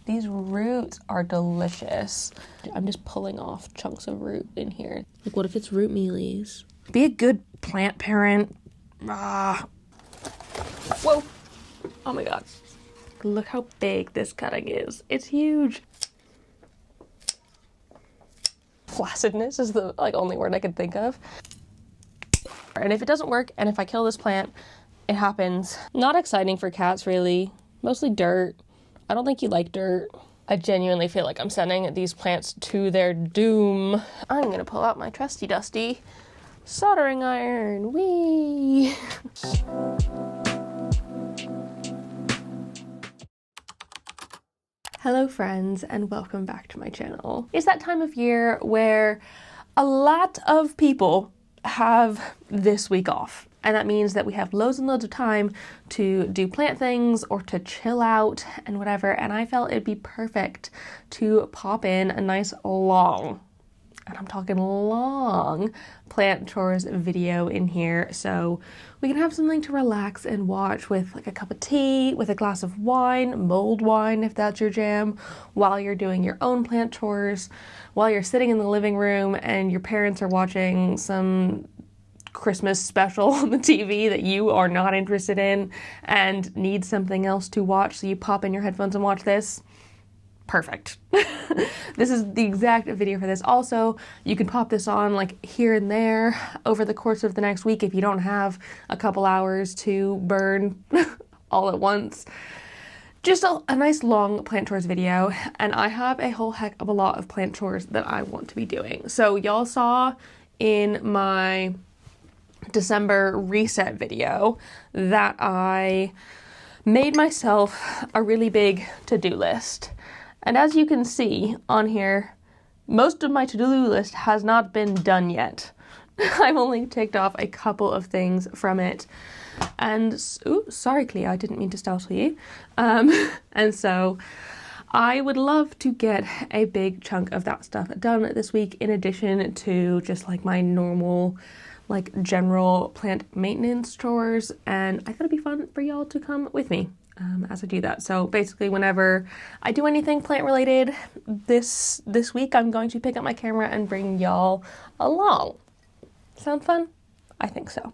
These roots are delicious. I'm just pulling off chunks of root in here. Like, what if it's root mealies? Be a good plant parent. Ah. Whoa. Oh my god. Look how big this cutting is. It's huge. Flaccidness is the only word I could think of. And if it doesn't work, and if I kill this plant, it happens. Not exciting for cats, really. Mostly dirt. I don't think you like dirt. I genuinely feel like I'm sending these plants to their doom. I'm gonna pull out my trusty dusty soldering iron. Whee! Hello friends, and welcome back to my channel. It's that time of year where a lot of people have this week off. And that means that we have loads and loads of time to do plant things or to chill out and whatever. And I felt it'd be perfect to pop in a nice long, and I'm talking long, plant chores video in here so we can have something to relax and watch with like a cup of tea, with a glass of wine, mulled wine if that's your jam, while you're doing your own plant chores, while you're sitting in the living room and your parents are watching some Christmas special on the TV that you are not interested in and need something else to watch, so you pop in your headphones and watch this. Perfect. This is the exact video for this. Also, you can pop this on like here and there over the course of the next week if you don't have a couple hours to burn all at once. Just a nice long plant chores video, and I have a whole heck of a lot of plant chores that I want to be doing. So y'all saw in my December reset video that I made myself a really big to-do list. And as you can see on here, most of my to-do list has not been done yet. I've only ticked off a couple of things from it. And, ooh, sorry Clea, I didn't mean to startle you. And so I would love to get a big chunk of that stuff done this week, in addition to just like my normal, like general plant maintenance chores. And I thought it'd be fun for y'all to come with me as I do that. So basically whenever I do anything plant related this week, I'm going to pick up my camera and bring y'all along. Sound fun? I think so.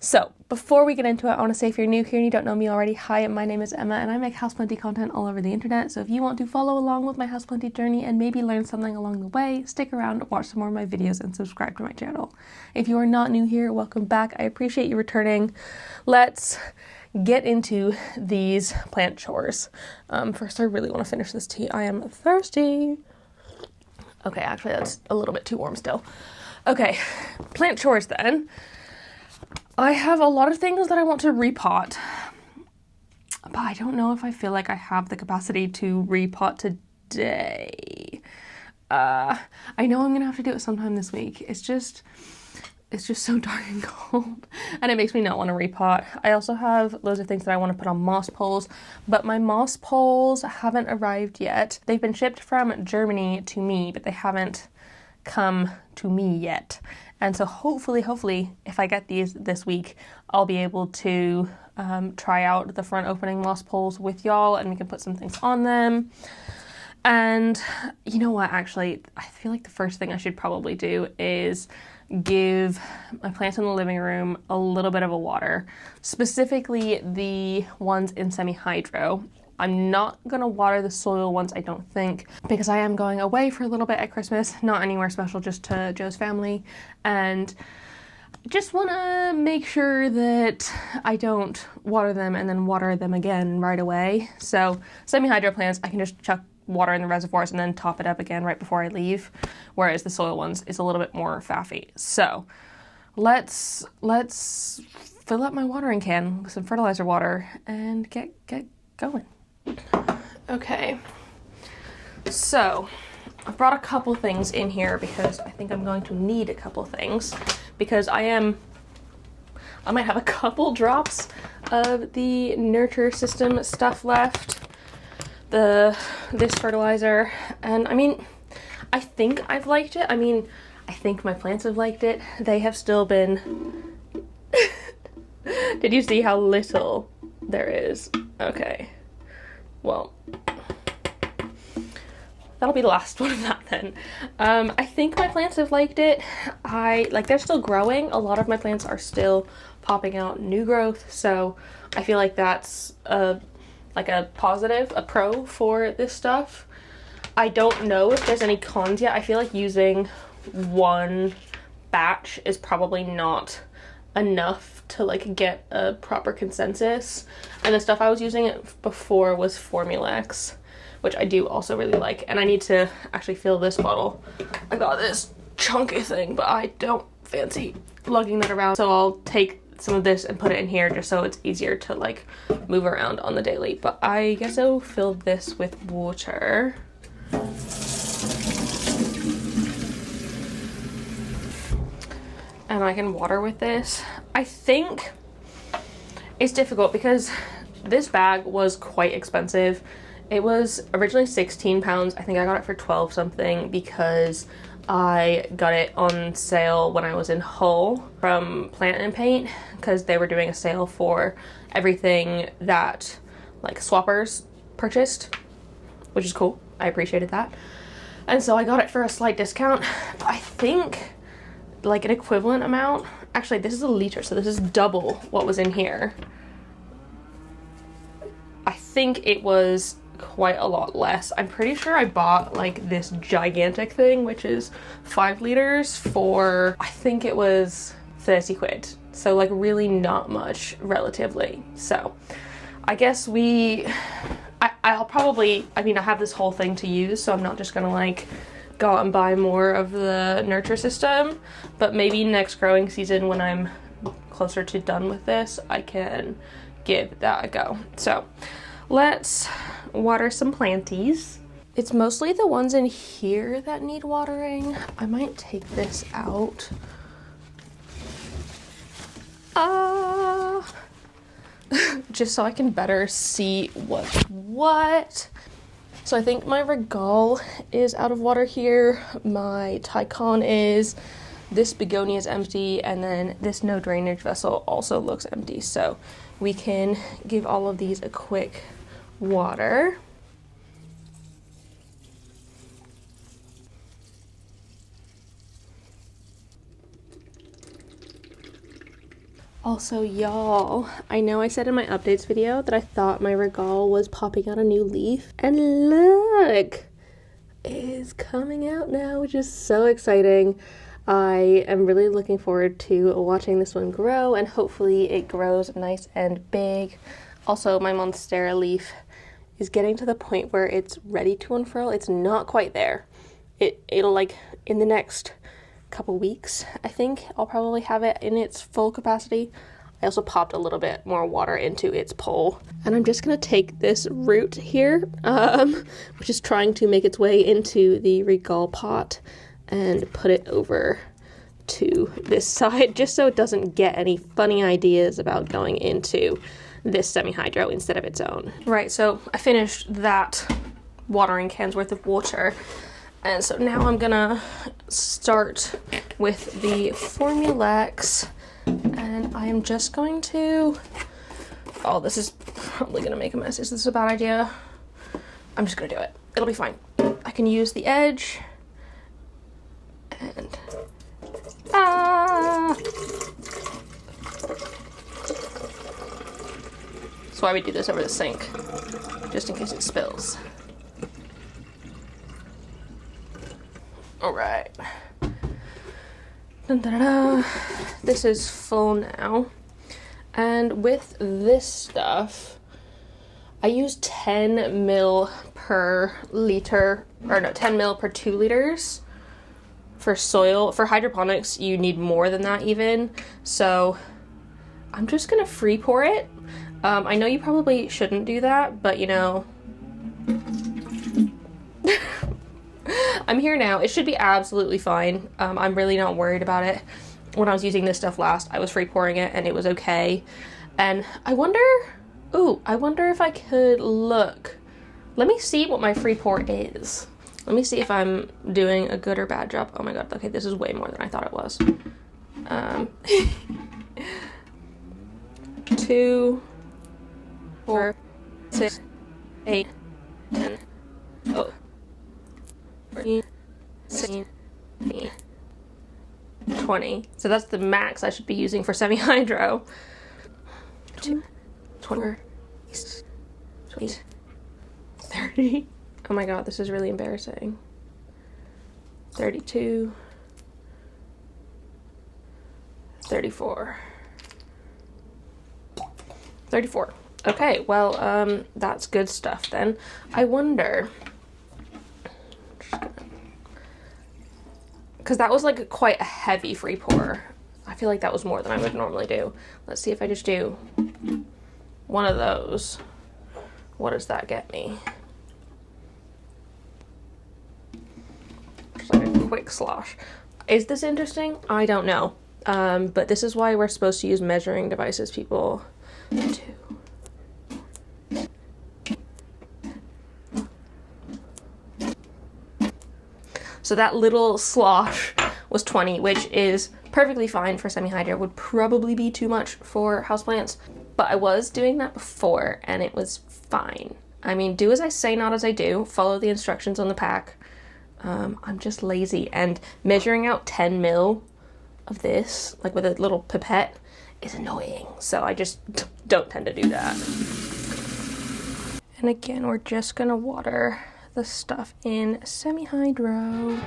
So before we get into it, I want to say if you're new here and you don't know me already, hi, my name is Emma and I make houseplanty content all over the internet. So if you want to follow along with my houseplanty journey and maybe learn something along the way, stick around, watch some more of my videos and subscribe to my channel. If you are not new here, welcome back. I appreciate you returning. Let's get into these plant chores. First, I really want to finish this tea. I am thirsty. Okay, actually that's a little bit too warm still. Okay, plant chores then. I have a lot of things that I want to repot, but I don't know if I feel like I have the capacity to repot today. I know I'm gonna have to do it sometime this week. It's just so dark and cold, and it makes me not want to repot. I also have loads of things that I want to put on moss poles, but my moss poles haven't arrived yet. They've been shipped from Germany to me, but they haven't come to me yet. And so hopefully, if I get these this week, I'll be able to try out the front opening moss poles with y'all, and we can put some things on them. And you know what, actually, I feel like the first thing I should probably do is give my plants in the living room a little bit of a water, specifically the ones in semi-hydro. I'm not gonna water the soil ones, I don't think, because I am going away for a little bit at Christmas, not anywhere special, just to Joe's family, and just wanna make sure that I don't water them and then water them again right away. So semi-hydro plants, I can just chuck water in the reservoirs and then top it up again right before I leave, whereas the soil ones is a little bit more faffy. So let's fill up my watering can with some fertilizer water and get going. Okay, so I've brought a couple things in here because I think I'm going to need a couple things, because I might have a couple drops of the nurture system stuff left, this fertilizer, and I mean, I think I've liked it. I mean, I think my plants have liked it. They have still been did you see how little there is? Okay. Well, that'll be the last one of that then. I think my plants have liked it. They're still growing. A lot of my plants are still popping out new growth, so I feel like that's a positive, a pro for this stuff. I don't know if there's any cons yet. I feel like using one batch is probably not enough to like get a proper consensus, and the stuff I was using it before was Formulex, which I do also really like, and I need to actually fill this bottle. I got this chunky thing, but I don't fancy lugging that around, so I'll take some of this and put it in here just so it's easier to like move around on the daily. But I guess I'll fill this with water. And I can water with this. I think it's difficult because this bag was quite expensive. It was originally 16 pounds. I think I got it for 12 something because I got it on sale when I was in Hull from Plant and Paint, because they were doing a sale for everything that like swappers purchased, which is cool. I appreciated that. And so I got it for a slight discount. But I think like an equivalent amount, actually this is a liter, so this is double what was in here. I think it was quite a lot less. I'm pretty sure I bought like this gigantic thing, which is 5 liters, for I think it was 30 quid. So like really not much relatively. So I guess I'll probably, I mean, I have this whole thing to use, so I'm not just gonna like go out and buy more of the nurture system, but maybe next growing season when I'm closer to done with this, I can give that a go. So let's water some planties. It's mostly the ones in here that need watering. I might take this out. Just so I can better see what's what. So I think my regal is out of water here. My Tycon is. This begonia is empty, and then this no drainage vessel also looks empty. So we can give all of these a quick water. Also, y'all, I know I said in my updates video that I thought my regal was popping out a new leaf, and look, it is coming out now, which is so exciting. I am really looking forward to watching this one grow, and hopefully it grows nice and big. Also, my monstera leaf is getting to the point where it's ready to unfurl. It's not quite there. It'll like in the next couple weeks, I think I'll probably have it in its full capacity. I also popped a little bit more water into its pole, and I'm just gonna take this root here, which is trying to make its way into the regal pot, and put it over to this side just so it doesn't get any funny ideas about going into this semi-hydro instead of its own. Right, so I finished that watering can's worth of water. And so now I'm gonna start with the Formulex, and I am just going to, oh, this is probably gonna make a mess. Is this a bad idea? I'm just gonna do it. It'll be fine. I can use the edge, and, That's why we do this over the sink, just in case it spills. All right. Dun, dun, dun, dun. This is full now. And with this stuff, I use 10 mil per liter, or no, 10 mil per 2 liters for soil. For hydroponics, you need more than that even. So I'm just gonna free pour it. I know you probably shouldn't do that, but you know, I'm here now. It should be absolutely fine. I'm really not worried about it. When I was using this stuff last, I was free pouring it and it was okay. And I wonder if I could look. Let me see what my free pour is. Let me see if I'm doing a good or bad job. Oh my god, okay, this is way more than I thought it was. 2, 4, 6, 8, 10. Oh. 20. So that's the max I should be using for semi-hydro. 20, 30. Oh my god, this is really embarrassing. 32. 34. 34. Okay, well, that's good stuff then. I wonder, because that was like quite a heavy free pour. I feel like that was more than I would normally do. Let's see if I just do one of those. What does that get me? Just like a quick slosh. Is this interesting? I don't know. But this is why we're supposed to use measuring devices, people. 2. So that little slosh was 20, which is perfectly fine for semi-hydro. Would probably be too much for houseplants, but I was doing that before and it was fine. I mean, do as I say, not as I do. Follow the instructions on the pack. I'm just lazy, and measuring out 10 mil of this, like with a little pipette, is annoying. So I just don't tend to do that. And again, we're just gonna water the stuff in semi-hydro.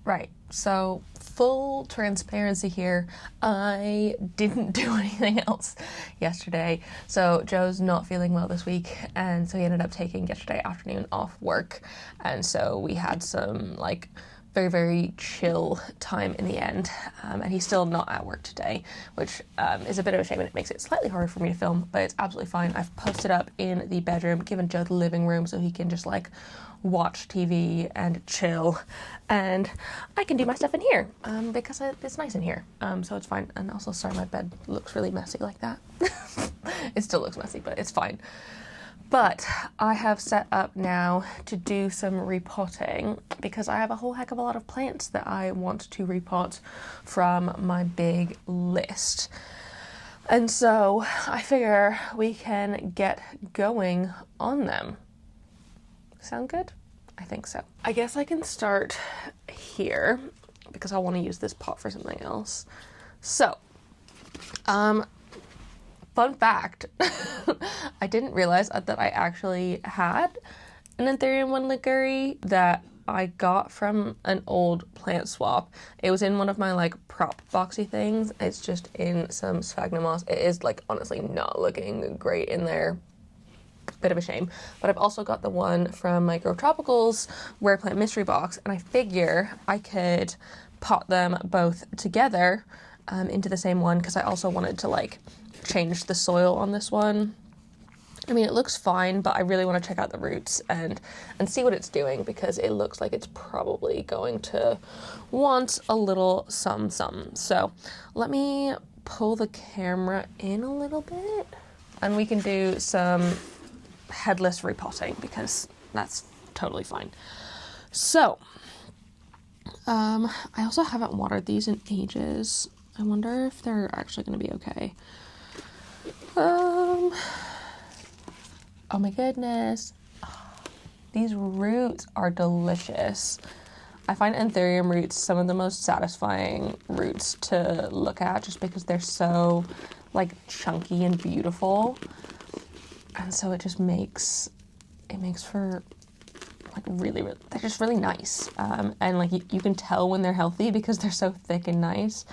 Right, so full transparency here, I didn't do anything else yesterday. So Joe's not feeling well this week, and so he ended up taking yesterday afternoon off work, and so we had some like very, very chill time in the end, and he's still not at work today, which is a bit of a shame, and it makes it slightly harder for me to film, but it's absolutely fine. I've posted up in the bedroom, given Joe the living room so he can just like watch TV and chill, and I can do my stuff in here because it's nice in here, so it's fine. And also, sorry, my bed looks really messy like that. It still looks messy, but it's fine. But I have set up now to do some repotting because I have a whole heck of a lot of plants that I want to repot from my big list. And so I figure we can get going on them. Sound good? I think so. I guess I can start here because I want to use this pot for something else. So, fun fact, I didn't realize that I actually had an anthurium one-liguri that I got from an old plant swap. It was in one of my like prop boxy things. It's just in some sphagnum moss. It is like honestly not looking great in there. Bit of a shame. But I've also got the one from my Grow Tropicals Rare Plant Mystery Box, and I figure I could pot them both together into the same one because I also wanted to like change the soil on this one. I mean, it looks fine, but I really want to check out the roots and see what it's doing because it looks like it's probably going to want a little some. So let me pull the camera in a little bit and we can do some headless repotting because that's totally fine. So, I also haven't watered these in ages. I wonder if they're actually going to be okay. Oh my goodness. These roots are delicious. I find anthurium roots some of the most satisfying roots to look at just because they're so like chunky and beautiful. And so it just makes for like they're just really nice. And like you can tell when they're healthy because they're so thick and nice.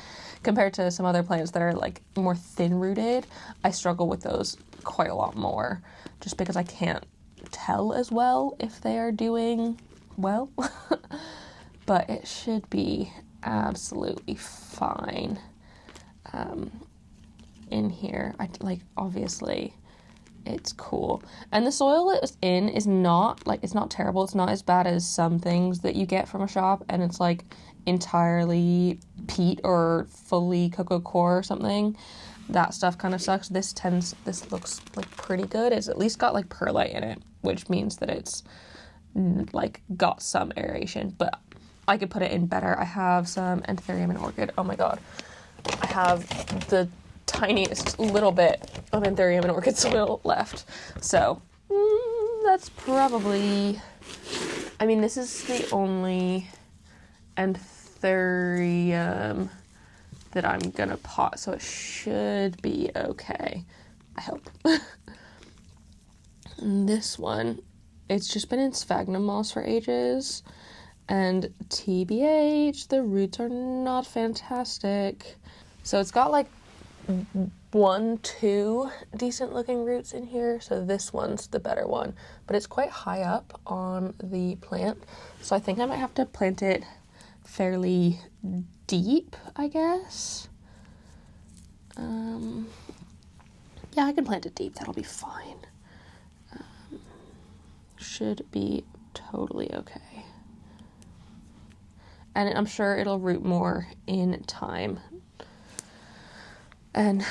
Compared to some other plants that are like more thin-rooted, I struggle with those quite a lot more just because I can't tell as well if they are doing well. But it should be absolutely fine in here. Obviously it's cool. And the soil it's in is not, like, it's not terrible. It's not as bad as some things that you get from a shop and it's like entirely peat or fully cocoa core or something. That stuff kind of sucks. This looks like pretty good. It's at least got like perlite in it, which means that it's like got some aeration, but I could put it in better. I have some anthurium and orchid. Oh my god. I have the tiniest little bit of anthurium and orchid soil left. So that's probably, I mean, this is the only anthurium that I'm gonna pot, so it should be okay. I hope. And this one, it's just been in sphagnum moss for ages, and TBH, the roots are not fantastic. So it's got like 1-2 decent looking roots in here, so this one's the better one, but it's quite high up on the plant, so I think I might have to plant it fairly deep, I guess. Yeah, I can plant it deep, that'll be fine. Should be totally okay. And I'm sure it'll root more in time. And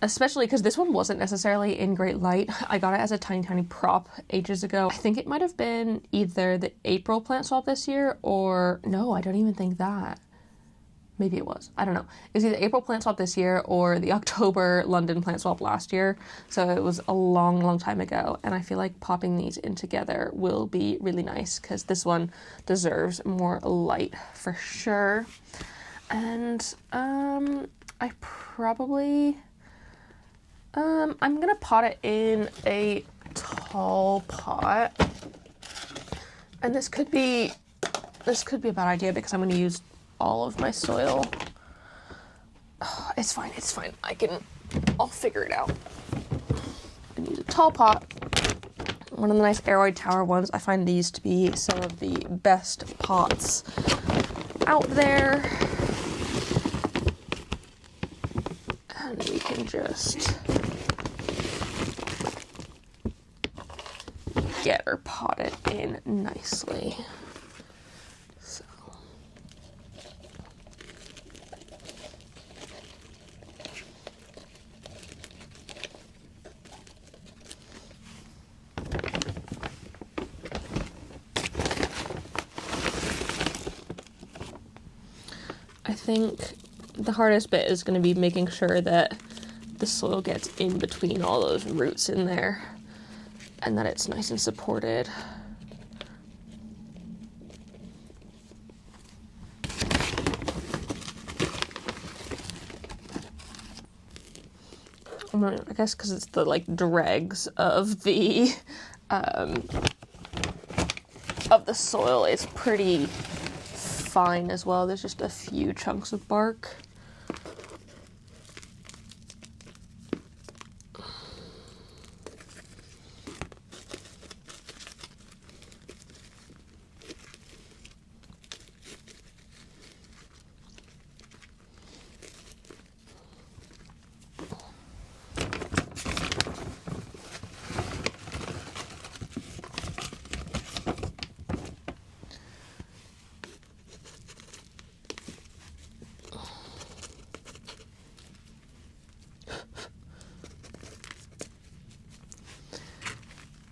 especially because this one wasn't necessarily in great light. I got it as a tiny prop ages ago. I think it might have been either the April plant swap this year or, no, I don't even think that. Maybe it was. I don't know. It was either April plant swap this year or the October London plant swap last year. So it was a long time ago. And I feel like popping these in together will be really nice because this one deserves more light for sure. And I probably, I'm gonna pot it in a tall pot. And this could be a bad idea because I'm gonna use all of my soil. Oh, it's fine. I'll figure it out. I use a tall pot. One of the nice aeroid tower ones. I find these to be some of the best pots out there. And we can just get her potted in nicely. I think the hardest bit is going to be making sure that the soil gets in between all those roots in there and that it's nice and supported. I guess because it's the like dregs of the soil, it's pretty fine as well. There's just a few chunks of bark.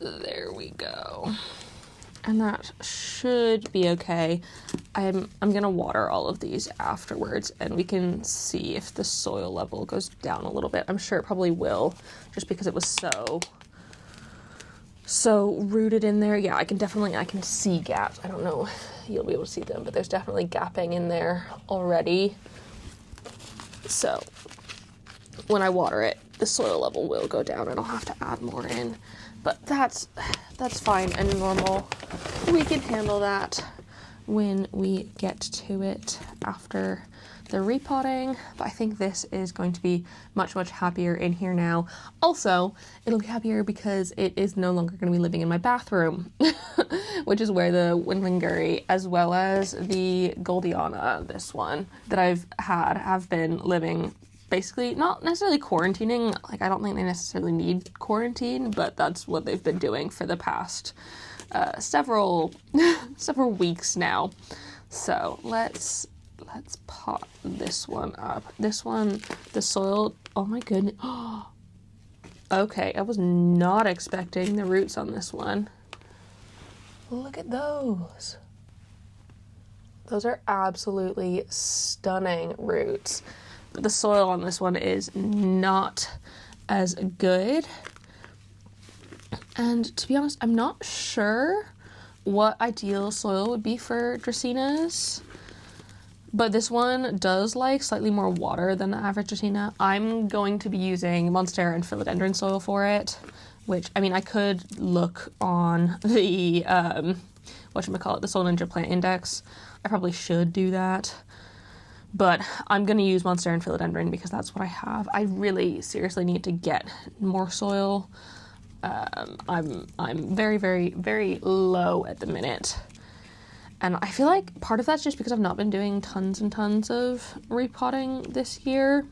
There we go. And that should be okay. I'm gonna water all of these afterwards and we can see if the soil level goes down a little bit. I'm sure it probably will, just because it was so rooted in there. Yeah, I can see gaps. I don't know if you'll be able to see them, but there's definitely gapping in there already. So when I water it, the soil level will go down and I'll have to add more in. But that's fine and normal. We can handle that when we get to it after the repotting. But I think this is going to be much, much happier in here now. Also, it'll be happier because it is no longer going to be living in my bathroom, which is where the Windling as well as the Goldiana, this one that I've had, have been living. Basically, not necessarily quarantining, like I don't think they necessarily need quarantine, but that's what they've been doing for the past several weeks now. So let's pot this one up. This one, the soil, oh my goodness. Okay, I was not expecting the roots on this one. Look at those. Those are absolutely stunning roots. But the soil on this one is not as good. And to be honest, I'm not sure what ideal soil would be for Dracaenas. But this one does like slightly more water than the average Dracaena. I'm going to be using Monstera and Philodendron soil for it, which, I mean, I could look on the, the Soil Ninja Plant Index. I probably should do that. But I'm going to use Monstera and Philodendron because that's what I have. I really seriously need to get more soil. I'm very, very, very low at the minute. And I feel like part of that's just because I've not been doing tons and tons of repotting this year.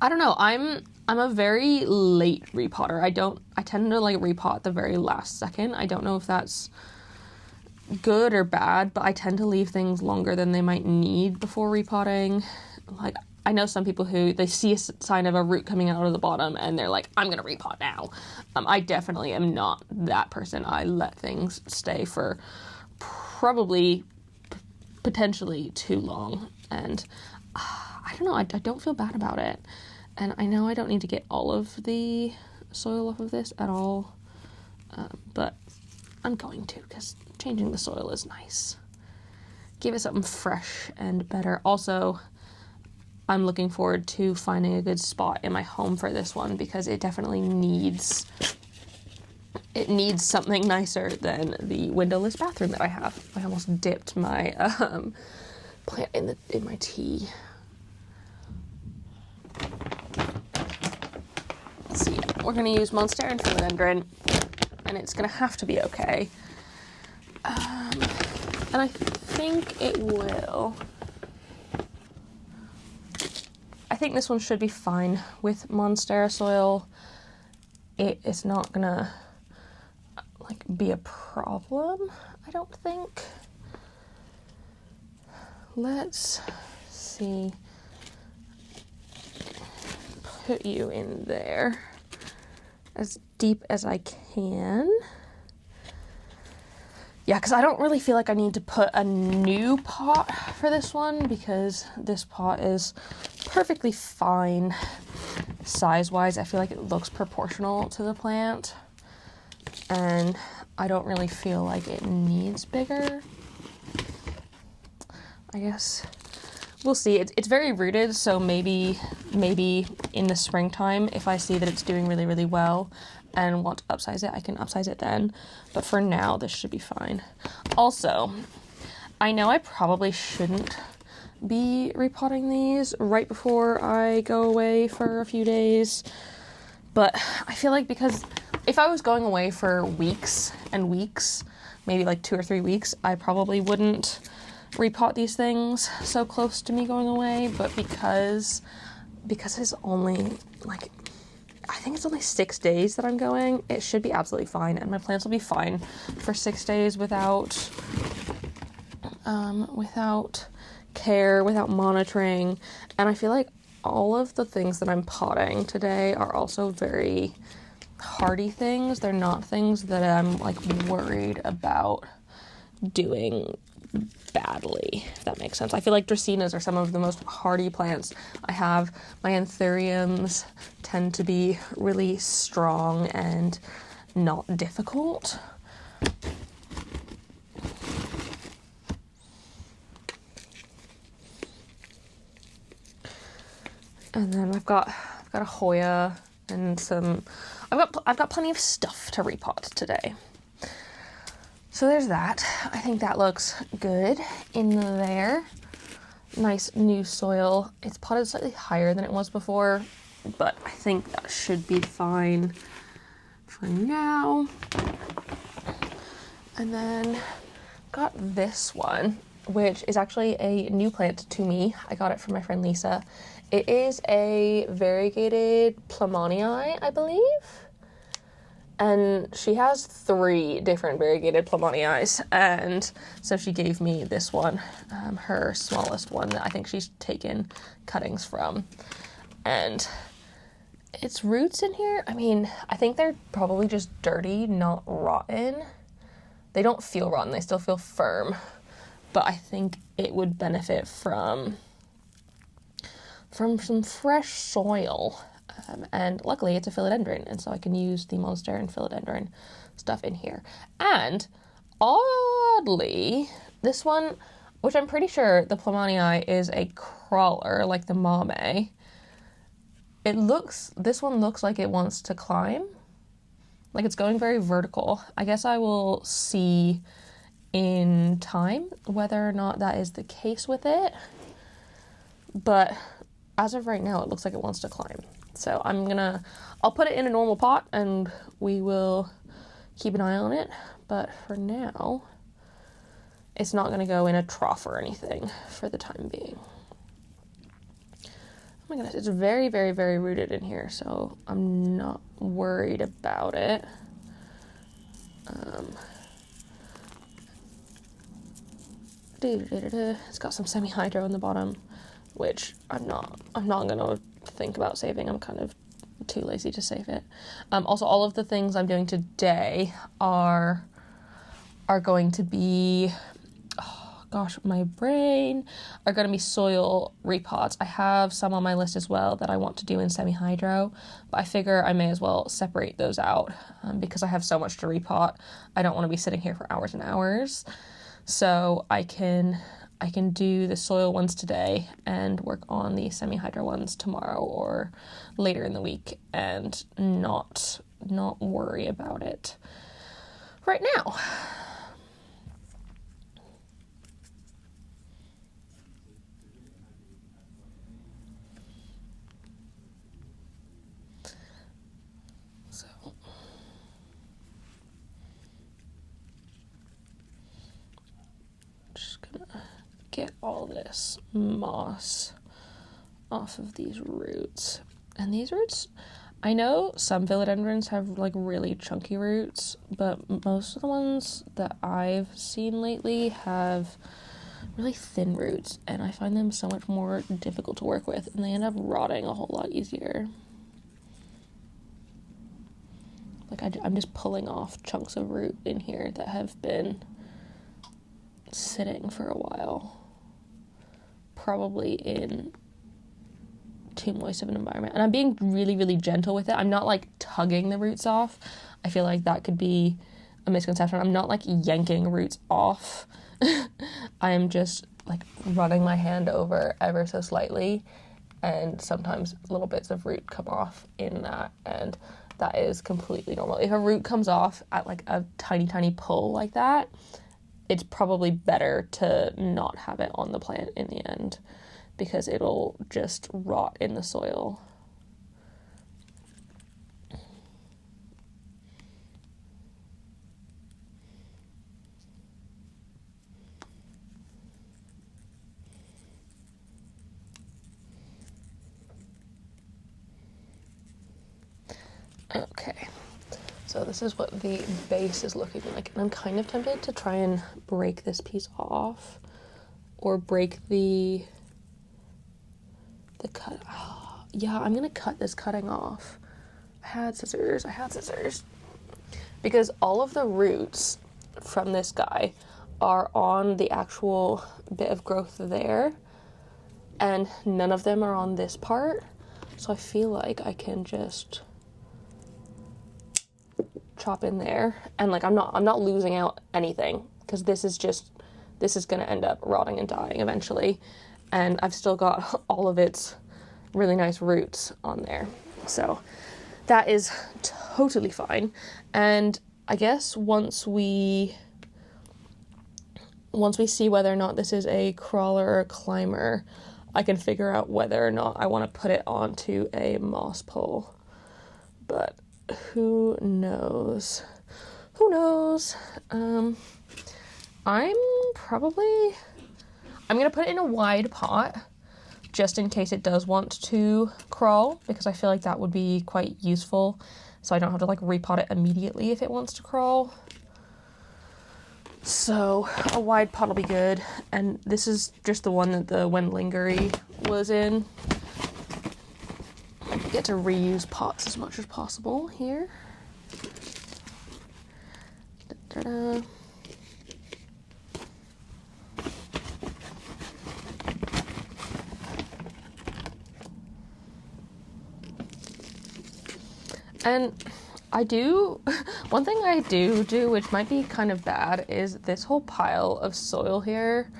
I don't know. I'm a very late repotter. I tend to like repot the very last second. I don't know if that's good or bad, but I tend to leave things longer than they might need before repotting. Like, I know some people who, they see a sign of a root coming out of the bottom and they're like, I'm gonna repot now. I definitely am not that person. I let things stay for probably potentially too long, and I don't know, I don't feel bad about it. And I know I don't need to get all of the soil off of this at all, but I'm going to, because changing the soil is nice. Give it something fresh and better. Also, I'm looking forward to finding a good spot in my home for this one because it definitely needs something nicer than the windowless bathroom that I have. I almost dipped my plant in my tea. Let's see. We're gonna use Monstera and Philodendron, and it's gonna have to be okay. And I think it will. I think this one should be fine with Monstera soil. It is not gonna like be a problem, I don't think. Let's see. Put you in there as deep as I can. Yeah, because I don't really feel like I need to put a new pot for this one because this pot is perfectly fine size-wise. I feel like it looks proportional to the plant, and I don't really feel like it needs bigger. I guess we'll see. It's very rooted, so maybe in the springtime, if I see that it's doing really, really well and want to upsize it, I can upsize it then. But for now, this should be fine. Also, I know I probably shouldn't be repotting these right before I go away for a few days, but I feel like because if I was going away for weeks and weeks, maybe like 2 or 3 weeks, I probably wouldn't repot these things so close to me going away. But because it's only like, I think it's only 6 days that I'm going, it should be absolutely fine, and my plants will be fine for 6 days without care, without monitoring. And I feel like all of the things that I'm potting today are also very hardy things. They're not things that I'm like worried about doing badly, if that makes sense. I feel like Dracaenas are some of the most hardy plants I have. My anthuriums tend to be really strong and not difficult. And then I've got got a hoya and some, I've got plenty of stuff to repot today. So there's that. I think that looks good in there. Nice new soil. It's potted slightly higher than it was before, but I think that should be fine for now. And then got this one, which is actually a new plant to me. I got it from my friend Lisa. It is a variegated plummonii, I believe. And she has 3 different variegated plummonii, and so she gave me this one, her smallest one that I think she's taken cuttings from. And its roots in here, I mean, I think they're probably just dirty, not rotten. They don't feel rotten, they still feel firm, but I think it would benefit from some fresh soil. And luckily it's a philodendron, and so I can use the monster and philodendron stuff in here. And oddly, this one, which I'm pretty sure the plummonii is a crawler like the mame, this one looks like it wants to climb. Like it's going very vertical. I guess I will see in time whether or not that is the case with it. But as of right now, it looks like it wants to climb. So I'll put it in a normal pot and we will keep an eye on it. But for now, it's not going to go in a trough or anything for the time being. Oh my goodness, it's very, very, very rooted in here, so I'm not worried about it. It's got some semi-hydro in the bottom, which I'm not gonna think about saving. I'm kind of too lazy to save it. Also, all of the things I'm doing today are going to be, oh gosh, my brain, are going to be soil repots. I have some on my list as well that I want to do in semi-hydro, but I figure I may as well separate those out because I have so much to repot. I don't want to be sitting here for hours and hours. So I can do the soil ones today and work on the semi-hydro ones tomorrow or later in the week and not worry about it right now. So just gonna get all this moss off of these roots. And these roots, I know some philodendrons have like really chunky roots, but most of the ones that I've seen lately have really thin roots, and I find them so much more difficult to work with, and they end up rotting a whole lot easier. Like I'm just pulling off chunks of root in here that have been sitting for a while, probably in too moist of an environment. And I'm being really, really gentle with it. I'm not like tugging the roots off. I feel like that could be a misconception. I'm not like yanking roots off. I am just like running my hand over ever so slightly, and sometimes little bits of root come off in that, and that is completely normal. If a root comes off at like a tiny, tiny pull like that, it's probably better to not have it on the plant in the end, because it'll just rot in the soil. Okay, so this is what the base is looking like, and I'm kind of tempted to try and break this piece off, or break the cut. Oh, yeah, I'm gonna cut this cutting off. I had scissors, because all of the roots from this guy are on the actual bit of growth there, and none of them are on this part, so I feel like I can just chop in there, and like I'm not losing out anything, because this is gonna end up rotting and dying eventually, and I've still got all of its really nice roots on there. So that is totally fine. And I guess once we see whether or not this is a crawler or a climber, I can figure out whether or not I want to put it onto a moss pole. But who knows? Who knows? I'm gonna put it in a wide pot just in case it does want to crawl, because I feel like that would be quite useful, so I don't have to like repot it immediately if it wants to crawl. So a wide pot will be good, and this is just the one that the Wendlingery was in. Get to reuse pots as much as possible here. Da-da-da. And one thing I do, which might be kind of bad, is this whole pile of soil here.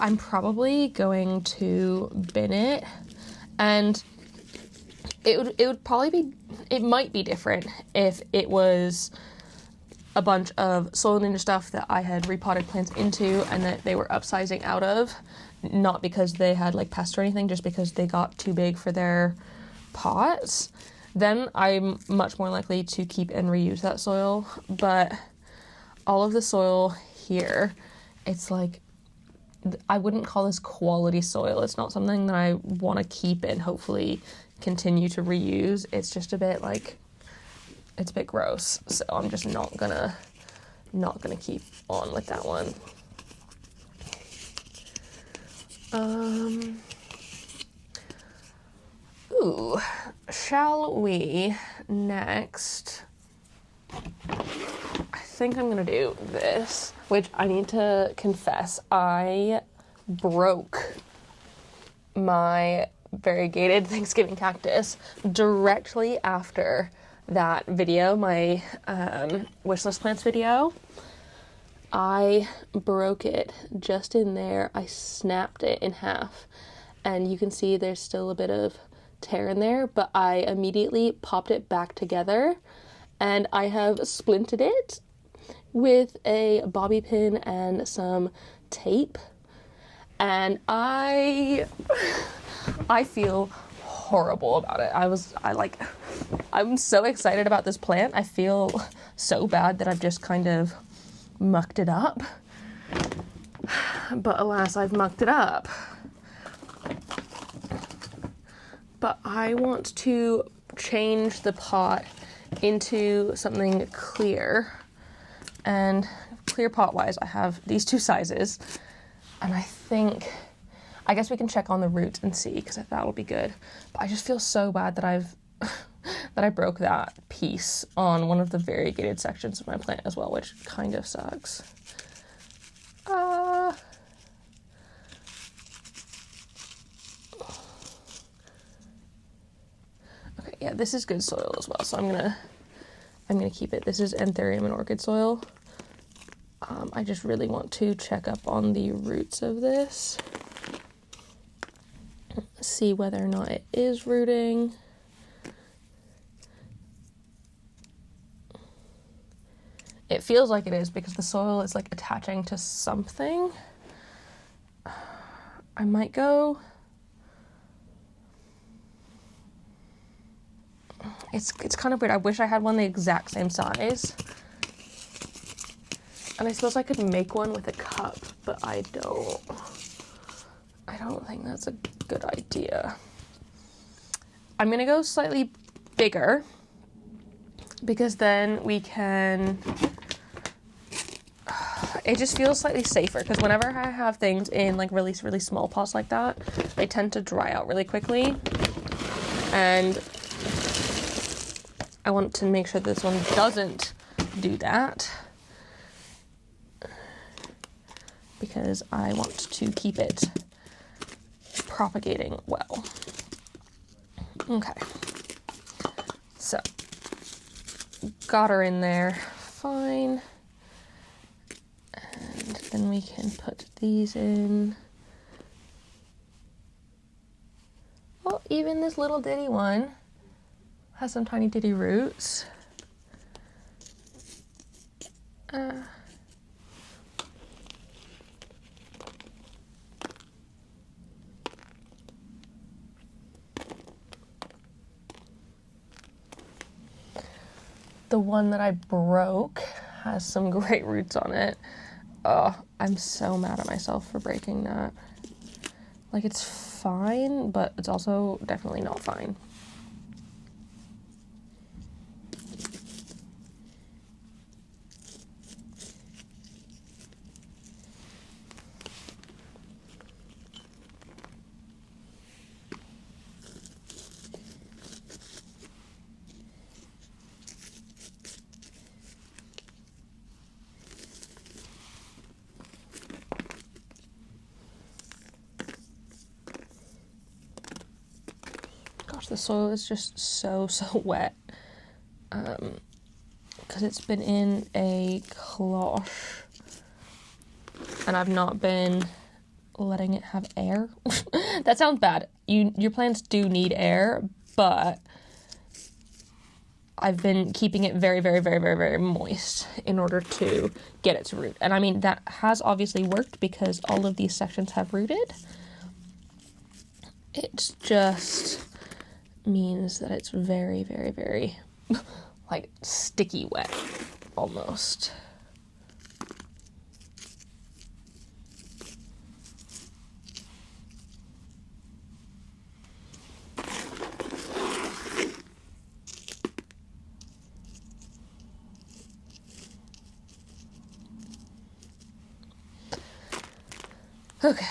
I'm probably going to bin it, and it might be different if it was a bunch of Soil Ninja stuff that I had repotted plants into and that they were upsizing out of, not because they had like pests or anything, just because they got too big for their pots. Then I'm much more likely to keep and reuse that soil. But all of the soil here, it's like, I wouldn't call this quality soil. It's not something that I want to keep and hopefully continue to reuse. It's just a bit like, it's a bit gross. So I'm just not gonna keep on with that one. Ooh, shall we next? I think I'm gonna do this, which I need to confess, I broke my variegated Thanksgiving cactus directly after that video, my wishlist plants video. I broke it just in there. I snapped it in half, and you can see there's still a bit of tear in there, but I immediately popped it back together, and I have splinted it with a bobby pin and some tape, and I feel horrible about it. I'm so excited about this plant. I feel so bad that I've just kind of mucked it up, but alas, I've mucked it up. But I want to change the pot into something clear. And clear pot wise, I have these two sizes. And I guess we can check on the roots and see, because that'll be good. But I just feel so bad that that I broke that piece on one of the variegated sections of my plant as well, which kind of sucks. Okay, yeah, this is good soil as well, so I'm gonna keep it. This is anthurium and orchid soil. I just really want to check up on the roots of this, see whether or not it is rooting. It feels like it is because the soil is like attaching to something. I might go. It's kind of weird. I wish I had one the exact same size. And I suppose I could make one with a cup, but I don't think that's a good idea. I'm gonna go slightly bigger, because then we can, it just feels slightly safer, because whenever I have things in like really, really small pots like that, they tend to dry out really quickly, and I want to make sure this one doesn't do that, because I want to keep it propagating well. Okay, so got her in there fine, and then we can put these in. Oh, even this little ditty one has some tiny ditty roots. The one that I broke has some great roots on it. Oh, I'm so mad at myself for breaking that. Like, it's fine, but it's also definitely not fine. The soil is just so wet because it's been in a cloche and I've not been letting it have air. That sounds bad. Your plants do need air, but I've been keeping it very, very, very, very, very moist in order to get it to root. And I mean, that has obviously worked because all of these sections have rooted. It's just means that it's very, very, very like sticky wet almost. Okay.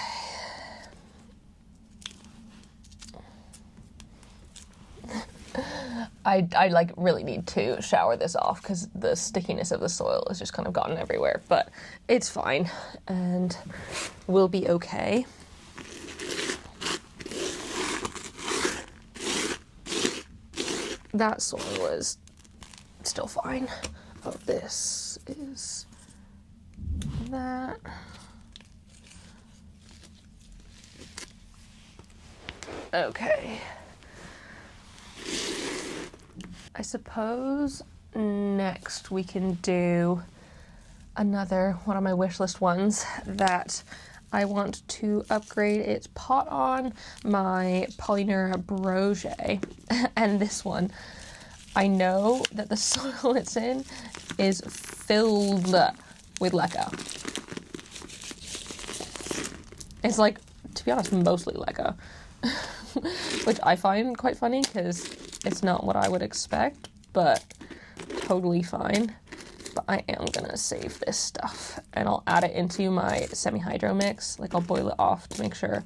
I like really need to shower this off because the stickiness of the soil has just kind of gotten everywhere, but it's fine and we'll be okay. That soil is still fine. Oh, this is that. Okay. I suppose next we can do another one of my wish list ones that I want to upgrade its pot on, my Polynera Broge. And this one, I know that the soil it's in is filled with leca. It's like, to be honest, mostly leca, which I find quite funny because it's not what I would expect, but totally fine. But I am gonna save this stuff and I'll add it into my semi-hydro mix. Like, I'll boil it off to make sure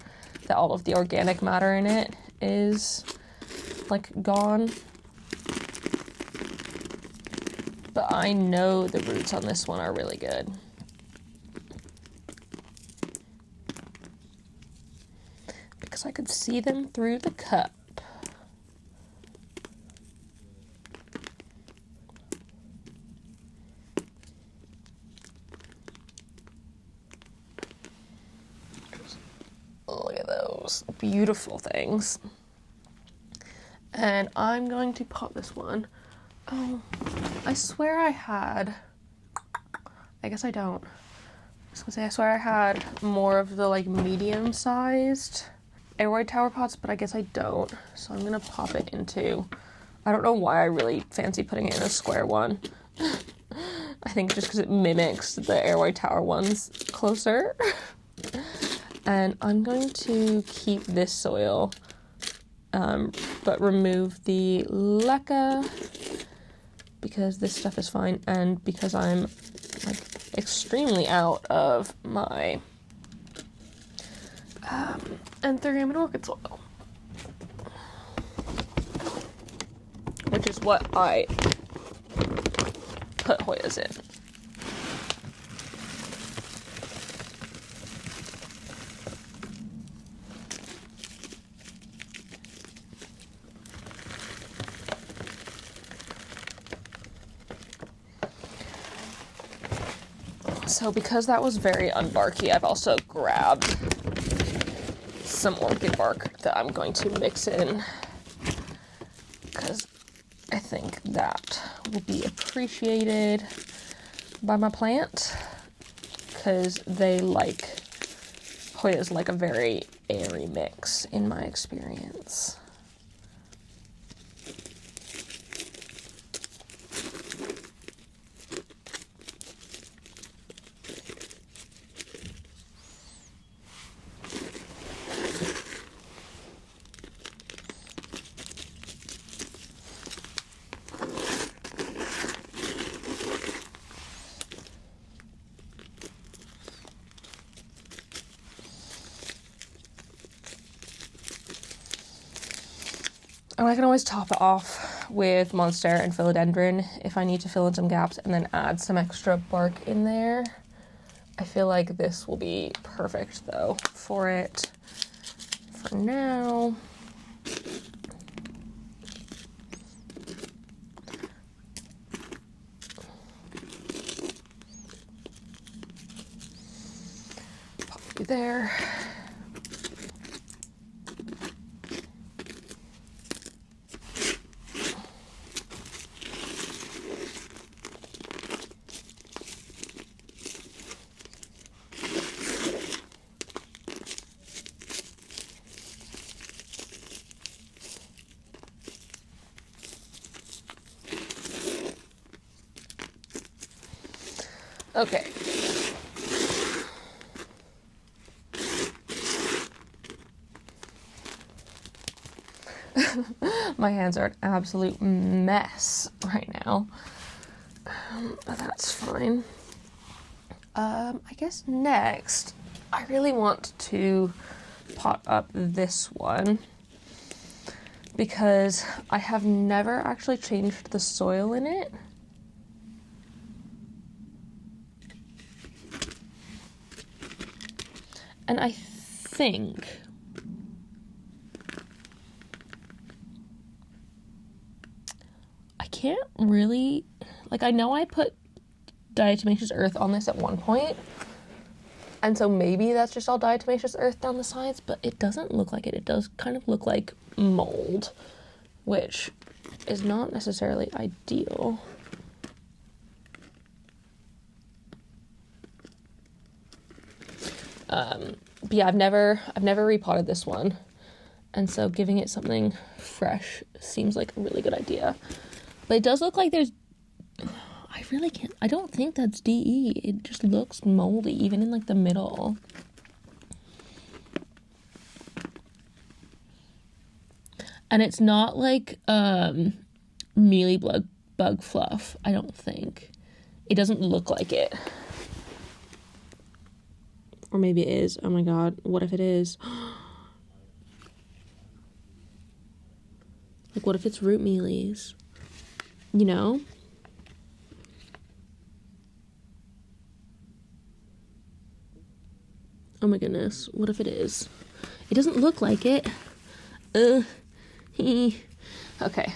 that all of the organic matter in it is like gone. But I know the roots on this one are really good. Because I could see them through the cup. Look at those beautiful things. And I'm going to pot this one. Oh, I swear I had, I guess I don't. I was gonna say, I swear I had more of the like medium-sized aeroid tower pots, but I guess I don't. So I'm gonna pop it into, I don't know why I really fancy putting it in a square one. I think just because it mimics the aeroid tower ones closer. And I'm going to keep this soil, but remove the leca because this stuff is fine, and because I'm like extremely out of my anthurium and orchid soil, which is what I put hoyas in. So because that was very unbarky, I've also grabbed some orchid bark that I'm going to mix in, because I think that will be appreciated by my plant, because Hoyas like a very airy mix in my experience. And I can always top it off with monstera and philodendron if I need to fill in some gaps and then add some extra bark in there. I feel like this will be perfect though for it for now. Pop you there. Okay. My hands are an absolute mess right now. But that's fine. I guess next, I really want to pot up this one because I have never actually changed the soil in it. And I think I can't really, like, I know I put diatomaceous earth on this at one point, and so maybe that's just all diatomaceous earth down the sides, but it doesn't look like it. It does kind of look like mold, which is not necessarily ideal. But yeah, I've never repotted this one, and so giving it something fresh seems like a really good idea. But it does look like there's, I don't think that's DE. It just looks moldy, even in like the middle. And it's not like mealy bug fluff, I don't think. It doesn't look like it. Or maybe it is. Oh my god, what if it is? Like, what if it's root mealies? You know? Oh my goodness, what if it is? It doesn't look like it. Okay,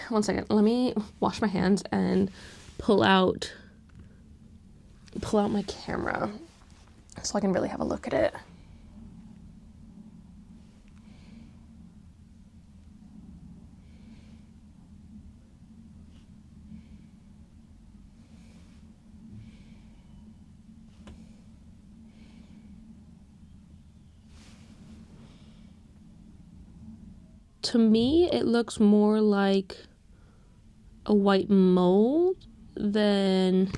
one second. Let me wash my hands and pull out my camera so I can really have a look at it. To me, it looks more like a white mold than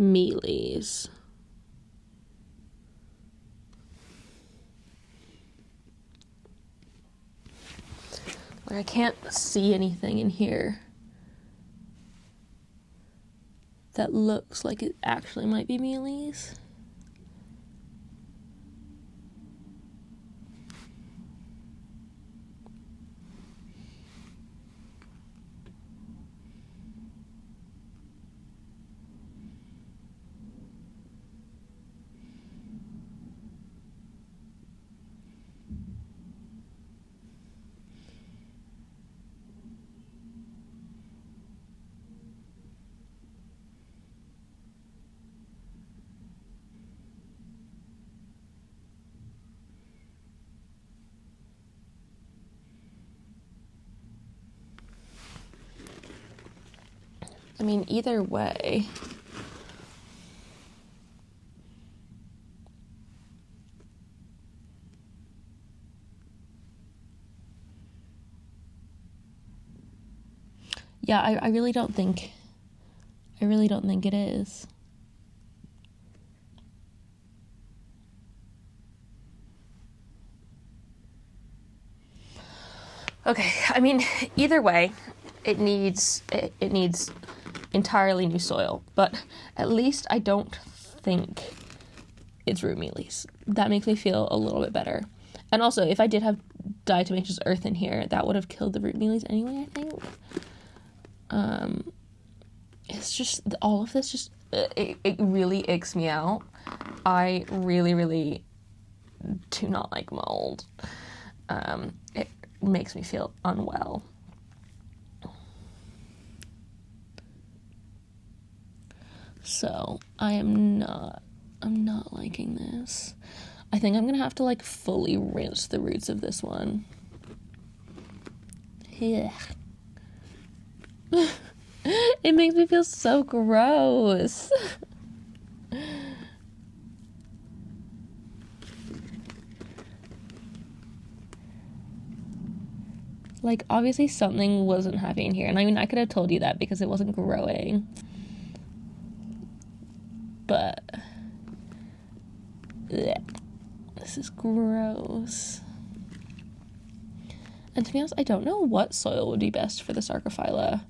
mealies. Like, I can't see anything in here that looks like it actually might be mealies. I mean, either way, yeah, I really don't think it is. Okay, I mean, either way, it needs entirely new soil, but at least I don't think it's root mealies. That makes me feel a little bit better. And also, if I did have diatomaceous earth in here, that would have killed the root mealies anyway, I think. It's just, all of this just, it really icks me out. I really, really do not like mold. It makes me feel unwell. So I'm not liking this. I think I'm gonna have to like fully rinse the roots of this one. Yeah. It makes me feel so gross. Like, obviously something wasn't happening here. And I mean, I could have told you that because it wasn't growing. But bleh, this is gross. And to be honest, I don't know what soil would be best for the Sarcophylla.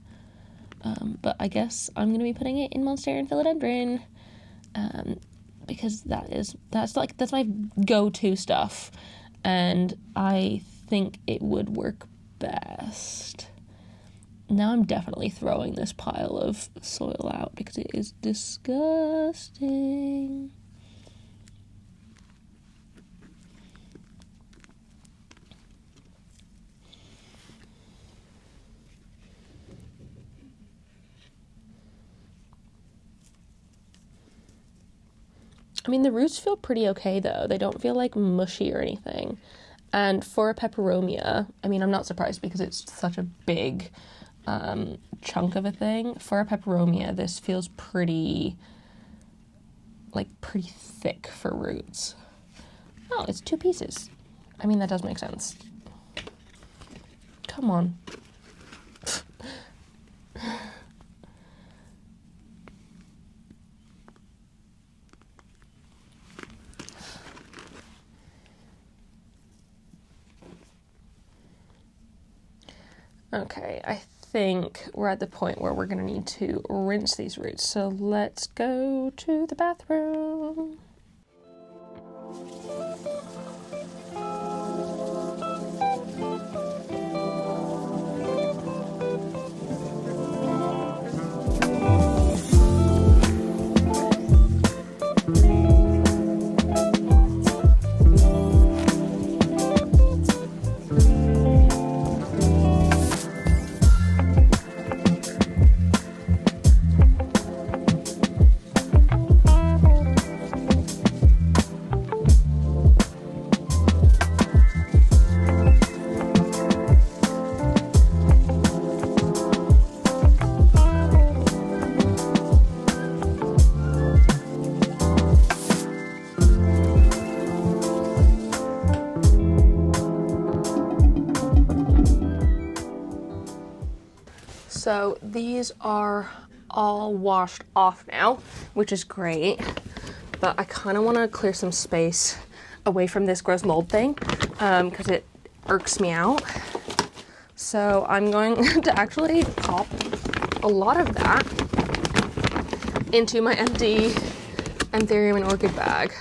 But I guess I'm going to be putting it in Monstera and Philodendron. Because that's my go-to stuff. And I think it would work best. Now I'm definitely throwing this pile of soil out because it is disgusting. I mean, the roots feel pretty okay, though. They don't feel, like, mushy or anything. And for a peperomia, I mean, I'm not surprised because it's such a big chunk of a thing. For a peperomia, this feels pretty thick for roots. Oh, it's 2 pieces. I mean, that does make sense. Come on. Okay, I think we're at the point where we're going to need to rinse these roots. So let's go to the bathroom. So these are all washed off now, which is great, but I kind of want to clear some space away from this gross mold thing because it irks me out. So I'm going to actually pop a lot of that into my empty anthurium and orchid bag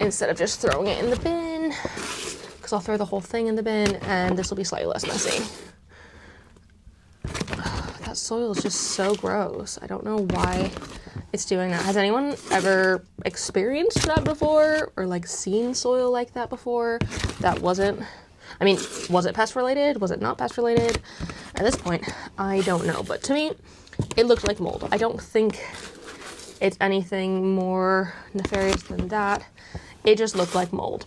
instead of just throwing it in the bin, because I'll throw the whole thing in the bin and this will be slightly less messy. That soil is just so gross. I don't know why it's doing that. Has anyone ever experienced that before or like seen soil like that before? That wasn't, I mean, was it pest related? Was it not pest related? At this point, I don't know. But to me, it looked like mold. I don't think it's anything more nefarious than that. It just looked like mold.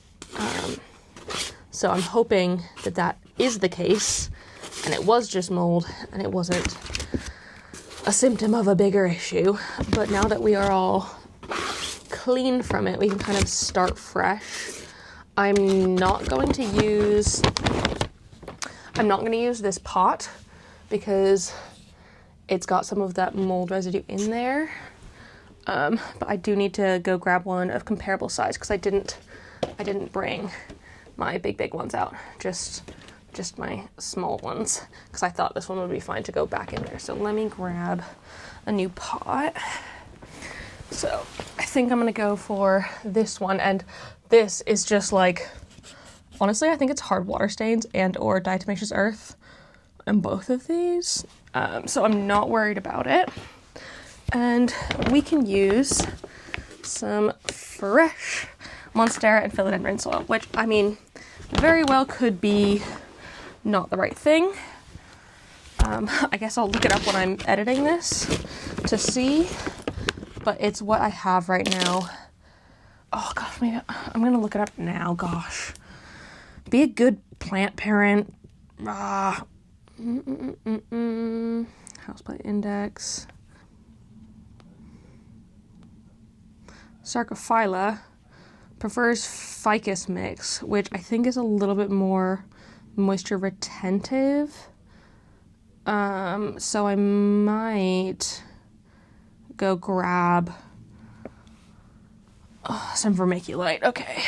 So I'm hoping that that is the case and it was just mold and it wasn't a symptom of a bigger issue. But now that we are all clean from it, we can kind of start fresh. I'm not going to use this pot because it's got some of that mold residue in there. But I do need to go grab one of comparable size because I didn't bring my big ones out, just my small ones, because I thought this one would be fine to go back in there. So let me grab a new pot. So I think I'm gonna go for this one, and this is just like, honestly, I think it's hard water stains and or diatomaceous earth in both of these. So I'm not worried about it. And we can use some fresh Monstera and philodendron soil, which, I mean, very well could be not the right thing. I guess I'll look it up when I'm editing this to see, but it's what I have right now. Oh gosh, maybe I'm gonna look it up now, gosh. Be a good plant parent. Houseplant index. Sarcophylla prefers ficus mix, which I think is a little bit more moisture retentive. So I might go grab some vermiculite. Okay.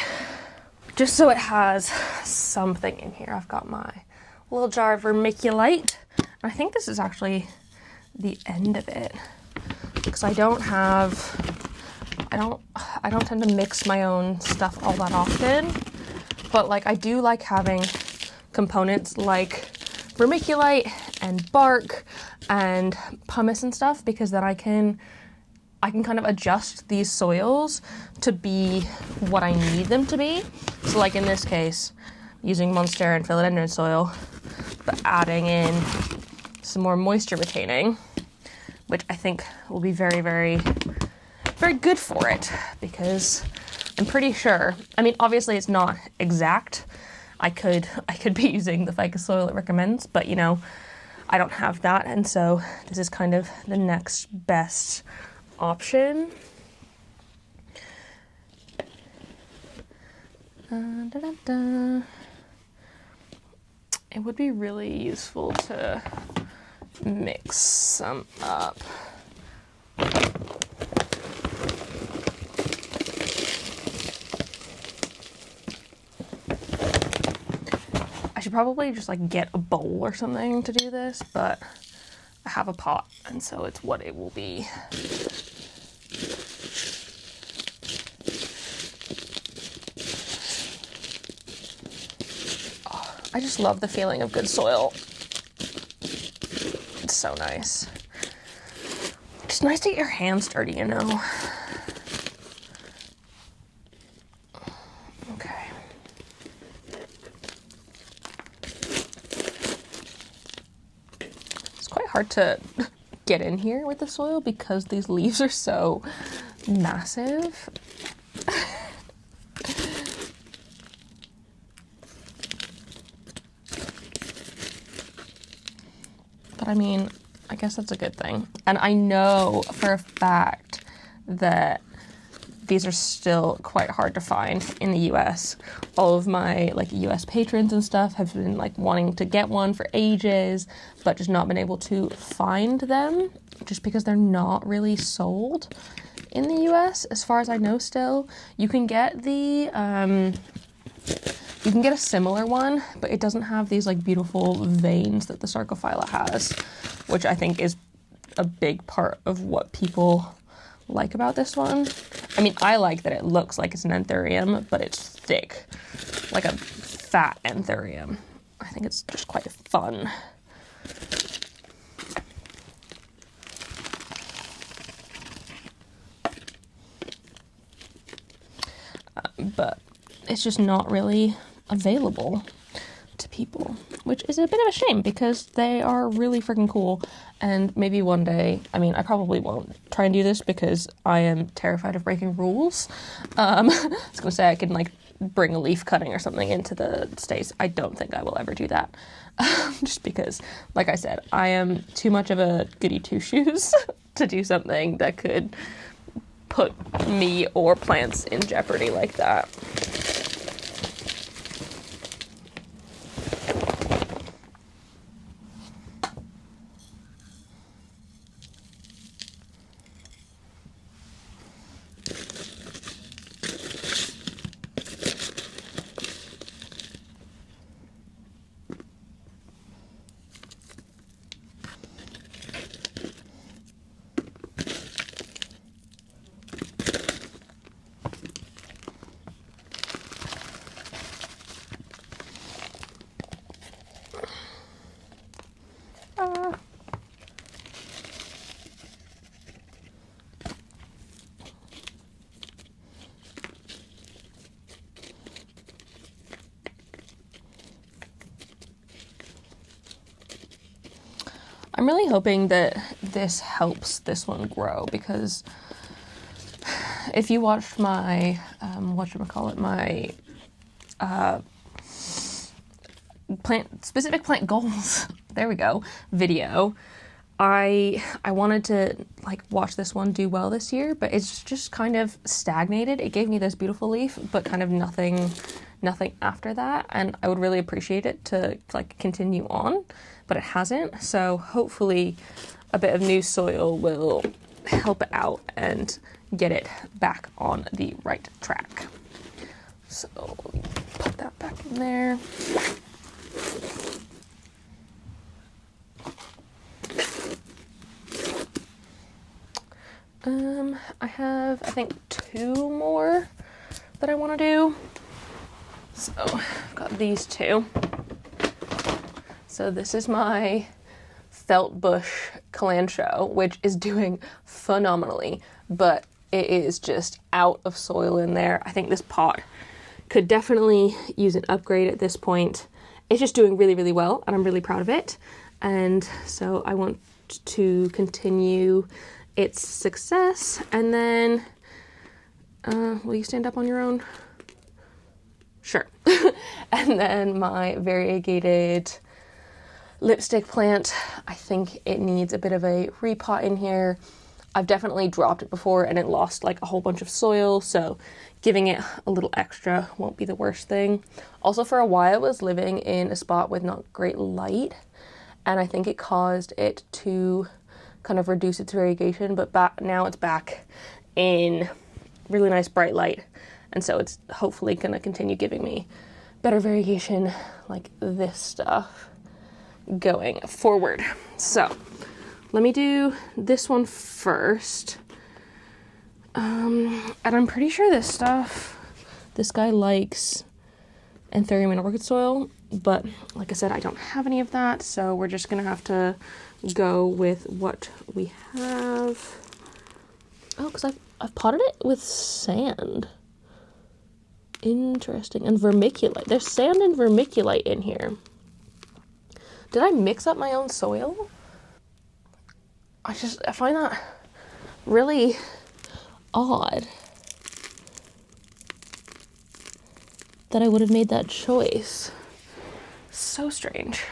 Just so it has something in here, I've got my little jar of vermiculite. I think this is actually the end of it, because I don't tend to mix my own stuff all that often, but like I do like having components like vermiculite and bark and pumice and stuff, because then I can kind of adjust these soils to be what I need them to be. So like in this case, using Monstera and philodendron soil, but adding in some more moisture retaining, which I think will be very, very, very good for it, because I'm pretty sure, I mean, obviously it's not exact. I could be using the ficus soil it recommends, but you know, I don't have that, and so this is kind of the next best option. It would be really useful to mix some up. I should probably just like get a bowl or something to do this, but I have a pot, and so it's what it will be. Oh, I just love the feeling of good soil. It's so nice. It's nice to get your hands dirty, you know? Okay. It's quite hard to get in here with the soil because these leaves are so massive. But I mean, I guess that's a good thing. And I know for a fact that these are still quite hard to find in the US. All of my like US patrons and stuff have been like wanting to get one for ages, but just not been able to find them just because they're not really sold in the US, as far as I know still. You can get the you can get a similar one, but it doesn't have these like beautiful veins that the Sarcophylla has, which I think is a big part of what people like about this one. I mean, I like that it looks like it's an anthurium, but it's thick, like a fat anthurium. I think it's just quite fun. But it's just not really available to people, which is a bit of a shame because they are really freaking cool. And maybe one day, I mean, I probably won't try and do this because I am terrified of breaking rules. I was gonna say I can like bring a leaf cutting or something into the States. I don't think I will ever do that. just because, like I said, I am too much of a goody two-shoes to do something that could put me or plants in jeopardy like that. I'm really hoping that this helps this one grow, because if you watched my, my specific plant goals, there we go, video, I wanted to like watch this one do well this year, but it's just kind of stagnated. It gave me this beautiful leaf, but kind of nothing after that, and I would really appreciate it to like continue on, but it hasn't. So hopefully a bit of new soil will help it out and get it back on the right track. So let me put that back in there. I have, I think, 2 more that I want to do. So I've got these 2. So this is my felt bush calancho, which is doing phenomenally, but it is just out of soil in there. I think this pot could definitely use an upgrade at this point. It's just doing really, really well, and I'm really proud of it. And so I want to continue its success. And then, will you stand up on your own? Sure. And then my variegated lipstick plant, I think it needs a bit of a repot in here. I've definitely dropped it before and it lost like a whole bunch of soil, so giving it a little extra won't be the worst thing. Also, for a while it was living in a spot with not great light, and I think it caused it to kind of reduce its variegation, but now it's back in really nice bright light, and so it's hopefully going to continue giving me better variegation like this stuff going forward. So let me do this one first. And I'm pretty sure this guy likes anthurium and orchid soil, but like I said, I don't have any of that, so we're just gonna have to go with what we have. Oh, because I've potted it with sand. Interesting. And vermiculite. There's sand and vermiculite in here. Did I mix up my own soil? I find that really odd that I would have made that choice. So strange.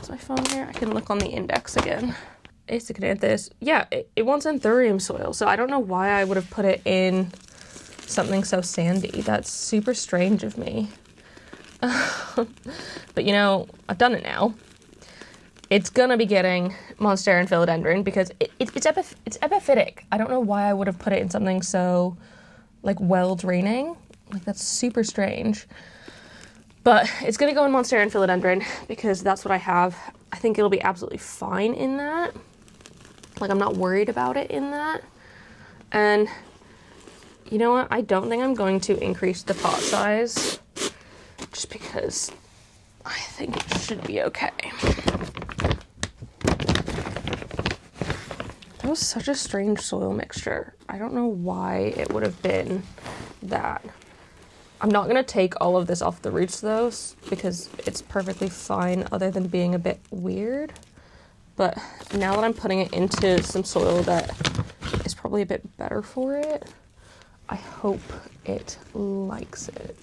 Is my phone here? I can look on the index again. Asacanthus. Yeah, it wants anthurium soil, so I don't know why I would have put it in something so sandy. That's super strange of me. But you know, I've done it now. It's gonna be getting Monstera and Philodendron because it's epiphytic. I don't know why I would have put it in something so like well draining. Like, that's super strange. But it's gonna go in Monstera and Philodendron because that's what I have. I think it'll be absolutely fine in that. Like, I'm not worried about it in that. And you know what? I don't think I'm going to increase the pot size just because I think it should be okay. That was such a strange soil mixture. I don't know why it would have been that. I'm not going to take all of this off the roots though, because it's perfectly fine other than being a bit weird. But now that I'm putting it into some soil that is probably a bit better for it, I hope it likes it.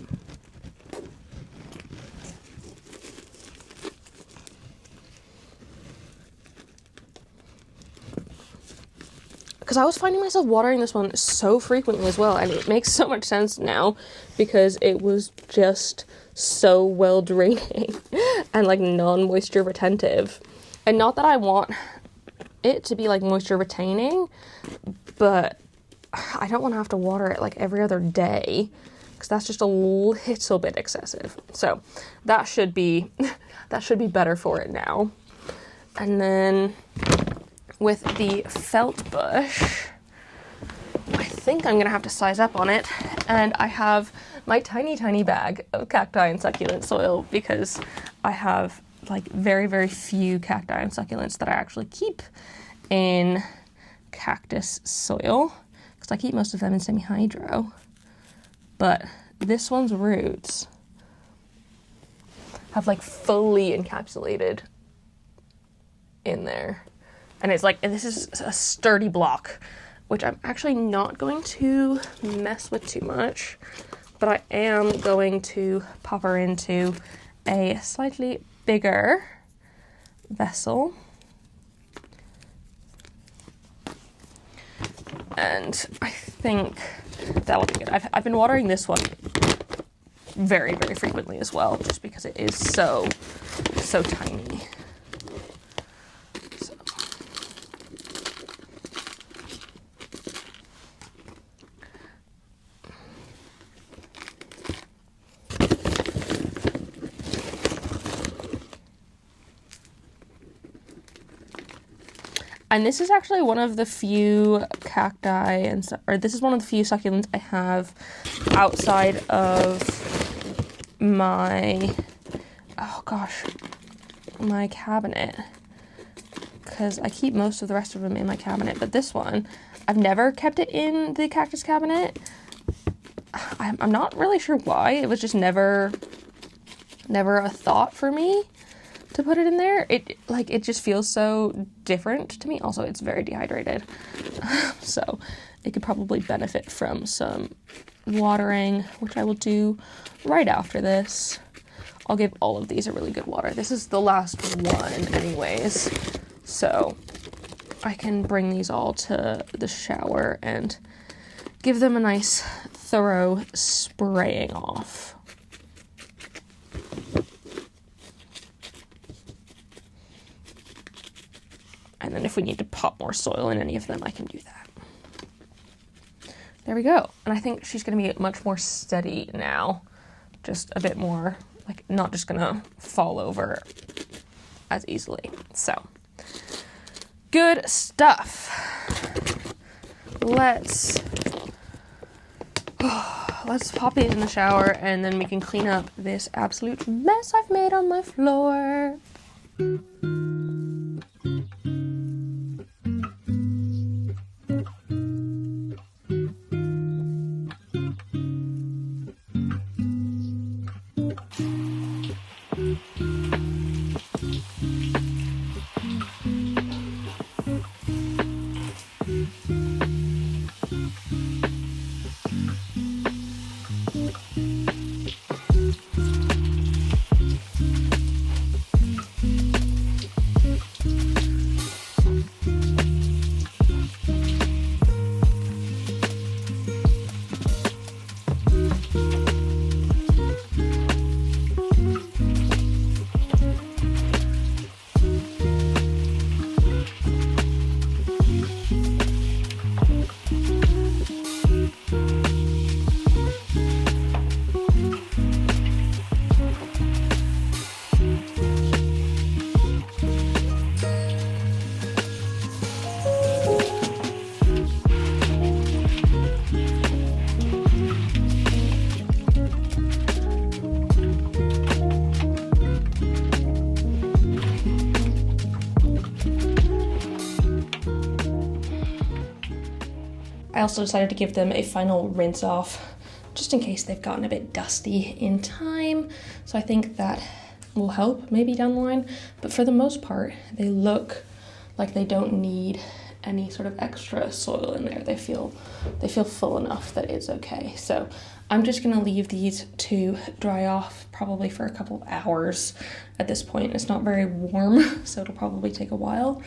because I was finding myself watering this one so frequently as well, and it makes so much sense now because it was just so well draining and like non-moisture retentive. And not that I want it to be like moisture retaining, but I don't want to have to water it like every other day because that's just a little bit excessive. So that should be better for it now. And then with the felt bush, I think I'm gonna have to size up on it, and I have my tiny bag of cacti and succulent soil because I have like very, very few cacti and succulents that I actually keep in cactus soil because I keep most of them in semi-hydro. But this one's roots have like fully encapsulated in there. And it's like, this is a sturdy block, which I'm actually not going to mess with too much, but I am going to pop her into a slightly bigger vessel. And I think that'll be good. I've been watering this one very, very frequently as well, just because it is so tiny. And this is actually one of the few cacti this is one of the few succulents I have outside of my, my cabinet. Because I keep most of the rest of them in my cabinet. But this one, I've never kept it in the cactus cabinet. I'm not really sure why. It was just never a thought for me to put it in there. It just feels so different to me. Also, it's very dehydrated, so it could probably benefit from some watering, which I will do right after this. I'll give all of these a really good water. This is the last one anyways, so I can bring these all to the shower and give them a nice thorough spraying off. And then if we need to pop more soil in any of them, I can do that. There we go. And I think she's going to be much more steady now. Just a bit more, like, not just going to fall over as easily. So, good stuff. Let's pop these in the shower, and then we can clean up this absolute mess I've made on my floor. I also decided to give them a final rinse off, just in case they've gotten a bit dusty in time. So I think that will help maybe down the line. But for the most part, they look like they don't need any sort of extra soil in there. They feel full enough that it's okay. So I'm just gonna leave these to dry off probably for a couple of hours at this point. It's not very warm, so it'll probably take a while.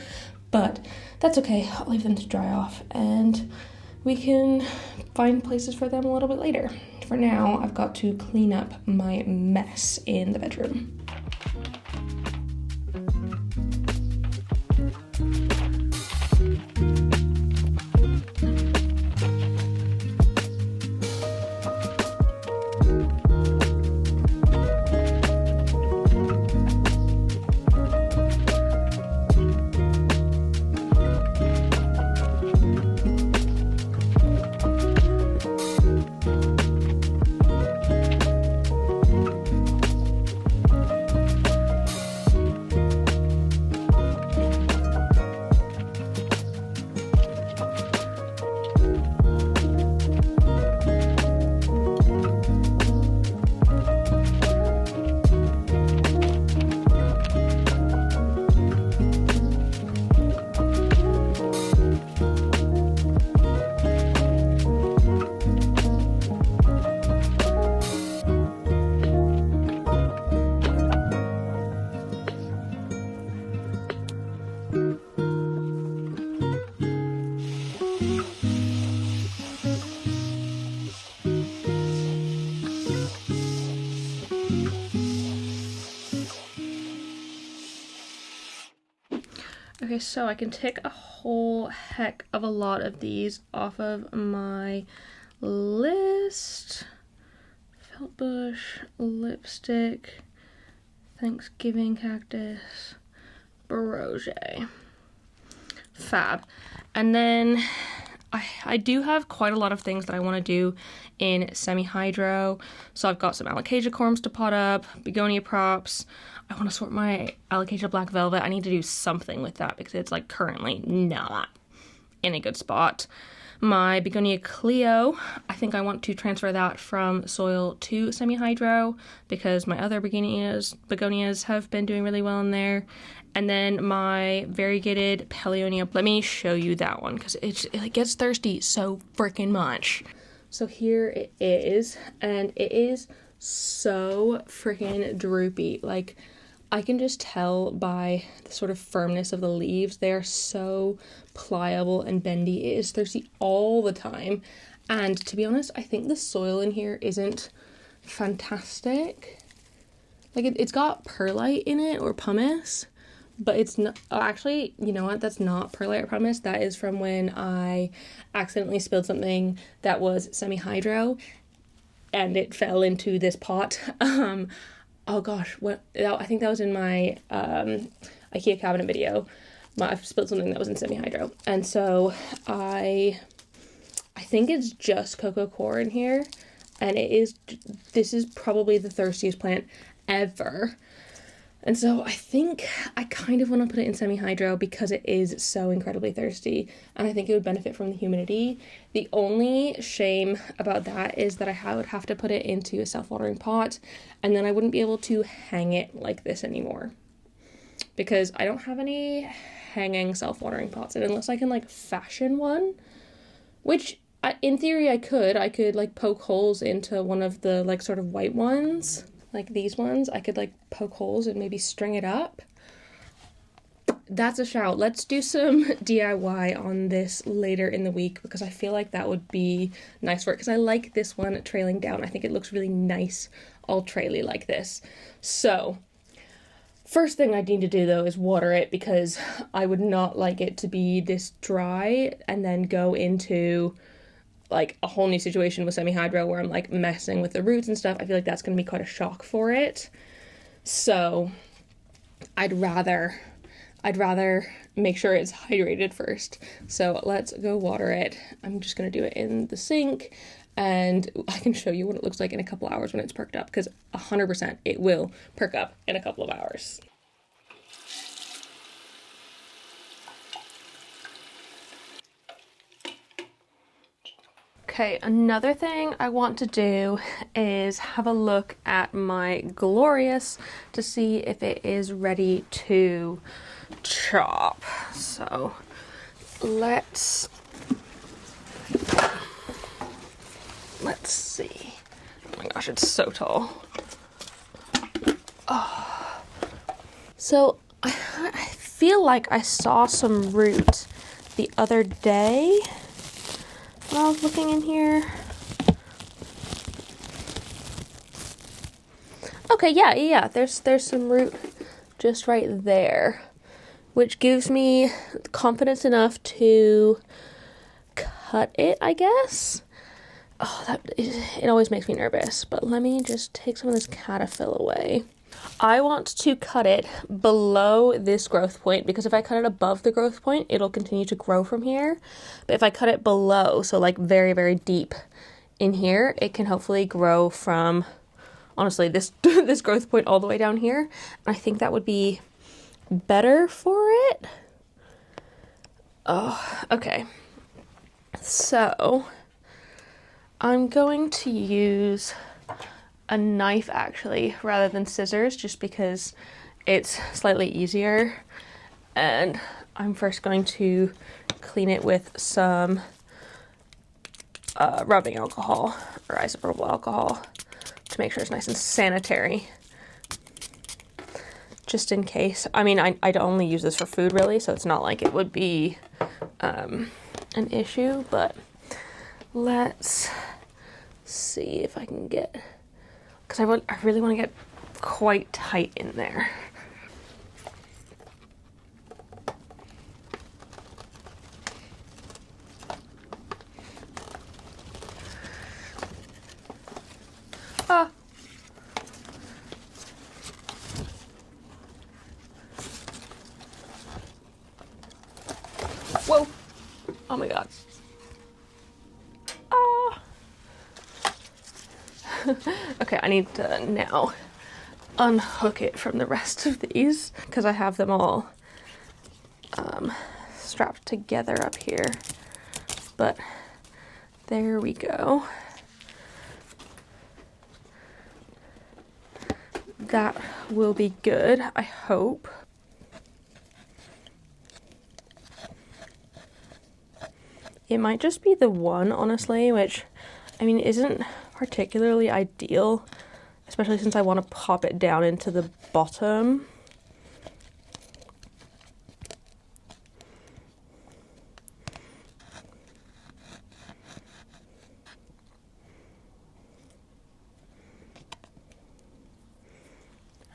but that's okay. I'll leave them to dry off and we can find places for them a little bit later. For now, I've got to clean up my mess in the bedroom. Okay, so I can tick a whole heck of a lot of these off of my list. Felt bush, lipstick, Thanksgiving cactus, Baroge. Fab. And then I do have quite a lot of things that I want to do in semi-hydro. So I've got some Alocasia corms to pot up, begonia props. I want to sort my Alocasia black velvet. I need to do something with that because it's like currently not in a good spot. My begonia Clio, I think I want to transfer that from soil to semi-hydro because my other begonias have been doing really well in there. And then my variegated Paleonia, let me show you that one because it gets thirsty so freaking much. So here it is, and it is so freaking droopy. Like, I can just tell by the sort of firmness of the leaves. They are so pliable and bendy. It is thirsty all the time. And to be honest, I think the soil in here isn't fantastic. Like, it's got perlite in it, or pumice, but it's not, actually, you know what, that's not perlite or pumice. That is from when I accidentally spilled something that was semi-hydro, and it fell into this pot. Oh gosh, I think that was in my IKEA cabinet video. I spilled something that was in semi-hydro. And so I think it's just cocoa coir in here. And this is probably the thirstiest plant ever. And so I think I kind of want to put it in semi-hydro because it is so incredibly thirsty, and I think it would benefit from the humidity. The only shame about that is that I would have to put it into a self-watering pot, and then I wouldn't be able to hang it like this anymore because I don't have any hanging self-watering pots, and unless I can like fashion one, which in theory I could like poke holes into one of the like sort of white ones. Like these ones, I could like poke holes and maybe string it up. That's a shout. Let's do some DIY on this later in the week because I feel like that would be nice for it because I like this one trailing down. I think it looks really nice all traily like this. So first thing I need to do though is water it because I would not like it to be this dry and then go into like a whole new situation with semi-hydro where I'm like messing with the roots and stuff. I feel like that's going to be quite a shock for it. So I'd rather make sure it's hydrated first. So let's go water it. I'm just going to do it in the sink and I can show you what it looks like in a couple hours when it's perked up because 100% it will perk up in a couple of hours. Okay, another thing I want to do is have a look at my Glorious to see if it is ready to chop. So let's see. Oh my gosh, it's so tall. Oh. So I feel like I saw some root the other day when I was looking in here. Okay, yeah, there's some root just right there, which gives me confidence enough to cut it, I guess. Oh, it always makes me nervous, but let me just take some of this caterpillar away. I want to cut it below this growth point, because if I cut it above the growth point, it'll continue to grow from here. But if I cut it below, so like very, very deep in here, it can hopefully grow from, honestly, this this growth point all the way down here. I think that would be better for it. Oh, okay. So I'm going to use a knife actually rather than scissors, just because it's slightly easier. And I'm first going to clean it with some rubbing alcohol or isopropyl alcohol to make sure it's nice and sanitary, just in case. I mean, I'd only use this for food really, so it's not like it would be an issue, but let's see if I can get, because I really want to get quite tight in there. Ah. Whoa. Oh my god. Ah. Okay, I need to now unhook it from the rest of these, because I have them all strapped together up here. But there we go. That will be good, I hope. It might just be the one, honestly, which, I mean, isn't particularly ideal, especially since I want to pop it down into the bottom.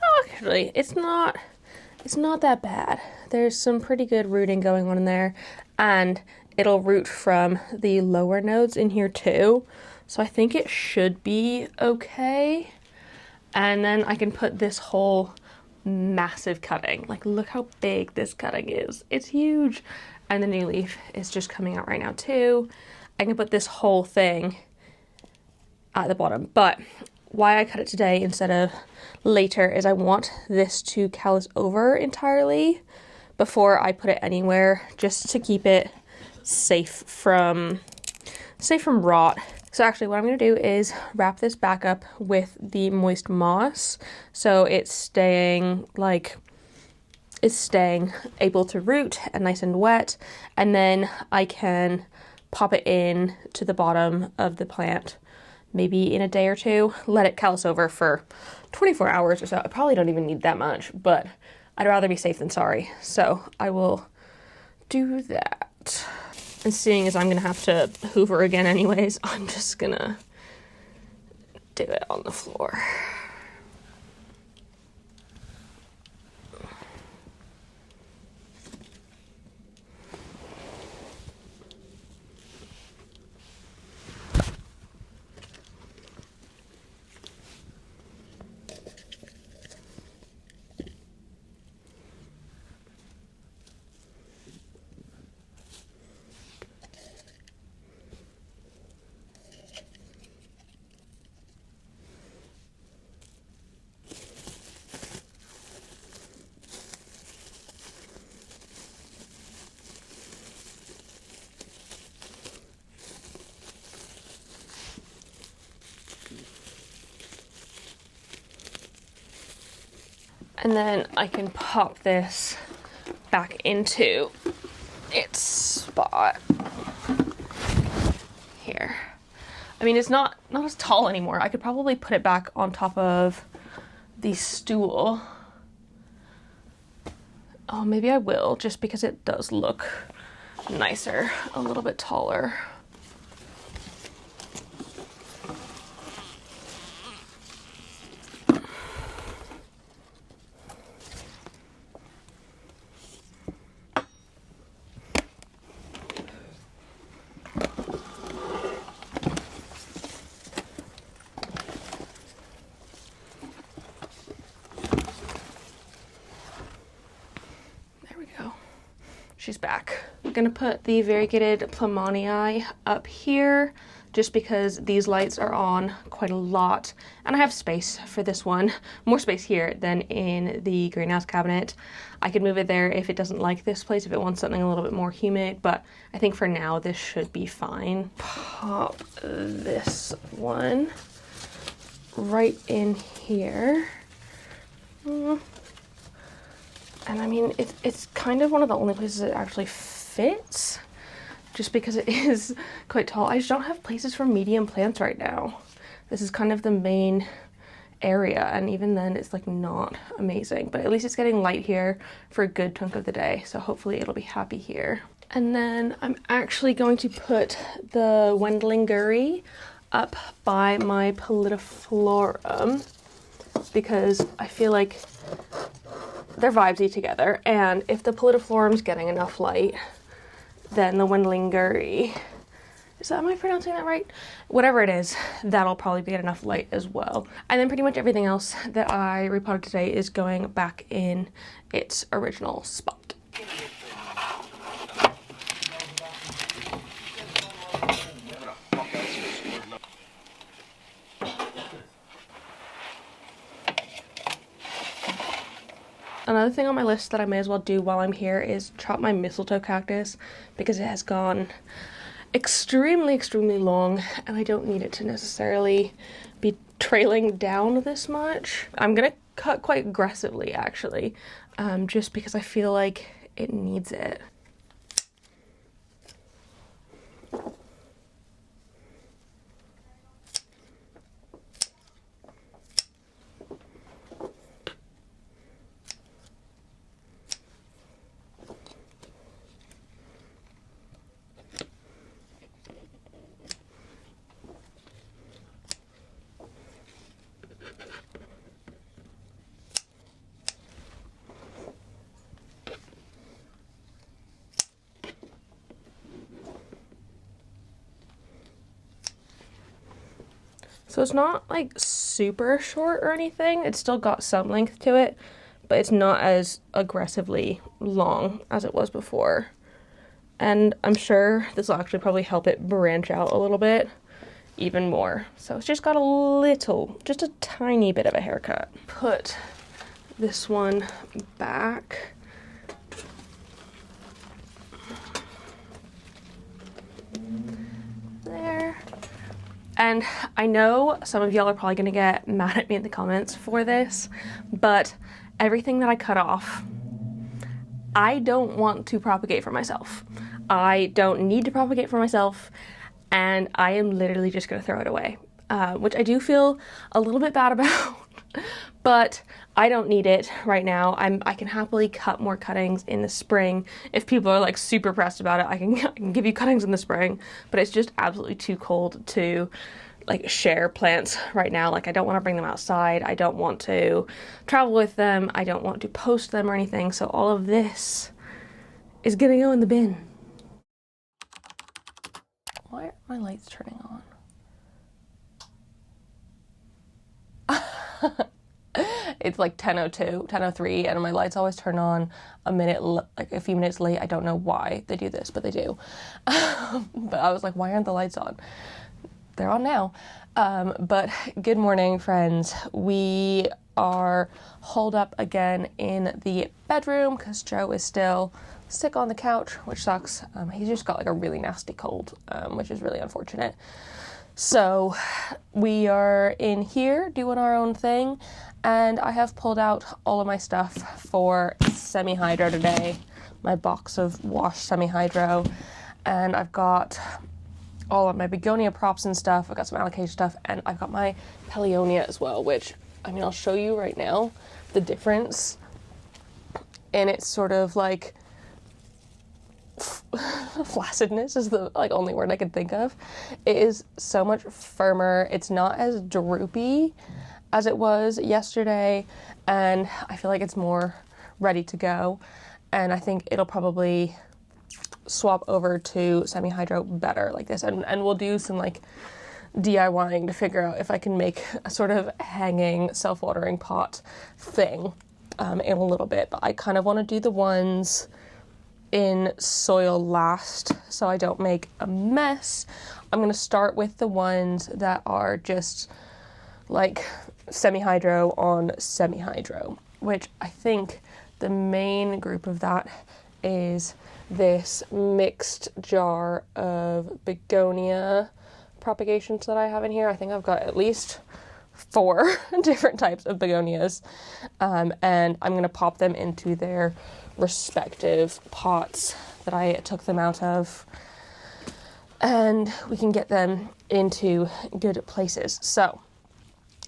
Oh, actually, it's not that bad. There's some pretty good rooting going on in there, and it'll root from the lower nodes in here too. So I think it should be okay. And then I can put this whole massive cutting. Like, look how big this cutting is. It's huge. And the new leaf is just coming out right now too. I can put this whole thing at the bottom. But why I cut it today instead of later is I want this to callus over entirely before I put it anywhere, just to keep it safe from rot. So actually what I'm going to do is wrap this back up with the moist moss, so it's staying able to root and nice and wet, and then I can pop it in to the bottom of the plant maybe in a day or two, let it callus over for 24 hours or so. I probably don't even need that much, but I'd rather be safe than sorry, so I will do that. And seeing as I'm going to have to hoover again anyways, I'm just going to do it on the floor. And then I can pop this back into its spot here. I mean, it's not as tall anymore. I could probably put it back on top of the stool Oh, maybe I will, just because it does look nicer, a little bit taller. She's back. I'm gonna put the variegated plummonii up here just because these lights are on quite a lot and I have space for this one. More space here than in the greenhouse cabinet. I could move it there if it doesn't like this place, if it wants something a little bit more humid, but I think for now this should be fine. Pop this one right in here. And I mean, it's kind of one of the only places it actually fits, just because it is quite tall. I just don't have places for medium plants right now. This is kind of the main area, and even then it's like not amazing, but at least it's getting light here for a good chunk of the day, so hopefully it'll be happy here. And then I'm actually going to put the Wendlinguri up by my Pallidiflorum because I feel like they're vibesy together, and if the Pallidiflorum's getting enough light, then the Wendlinguri, am I pronouncing that right? Whatever it is, that'll probably get enough light as well. And then pretty much everything else that I repotted today is going back in its original spot. Another thing on my list that I may as well do while I'm here is chop my mistletoe cactus because it has gone extremely long and I don't need it to necessarily be trailing down this much. I'm gonna cut quite aggressively actually, just because I feel like it needs it. So it's not like super short or anything, it's still got some length to it, but it's not as aggressively long as it was before. And I'm sure this will actually probably help it branch out a little bit even more. So it's just got a little, just a tiny bit of a haircut. Put this one back. There. And I know some of y'all are probably gonna get mad at me in the comments for this, but everything that I cut off, I don't want to propagate for myself. I don't need to propagate for myself, and I am literally just gonna throw it away, which I do feel a little bit bad about, but I don't need it right now. I can happily cut more cuttings in the spring. If people are like super pressed about it, I can give you cuttings in the spring, but it's just absolutely too cold to like share plants right now. Like I don't want to bring them outside. I don't want to travel with them. I don't want to post them or anything. So all of this is gonna go in the bin. Why are my lights turning on? It's like 10:02, 10:03, and my lights always turn on like a few minutes late. I don't know why they do this, but they do. But I was like, why aren't the lights on? They're on now. But good morning, friends. We are holed up again in the bedroom because Joe is still sick on the couch, which sucks. He's just got like a really nasty cold, which is really unfortunate. So we are in here doing our own thing, and I have pulled out all of my stuff for semi-hydro today, my box of washed semi-hydro, and I've got all of my begonia props and stuff. I've got some Alocasia stuff, and I've got my Pellionia as well, which, I mean, I'll show you right now the difference and it's sort of like flaccidness is the like only word I could think of. It is so much firmer. It's not as droopy as it was yesterday, and I feel like it's more ready to go, and I think it'll probably swap over to semi-hydro better like this, and we'll do some like DIYing to figure out if I can make a sort of hanging self-watering pot thing in a little bit. But I kind of want to do the ones in soil last so I don't make a mess. I'm going to start with the ones that are just like semi-hydro on semi-hydro, which I think the main group of that is this mixed jar of begonia propagations that I have in here. I think I've got at least 4 different types of begonias, and I'm going to pop them into their respective pots that I took them out of, and we can get them into good places. So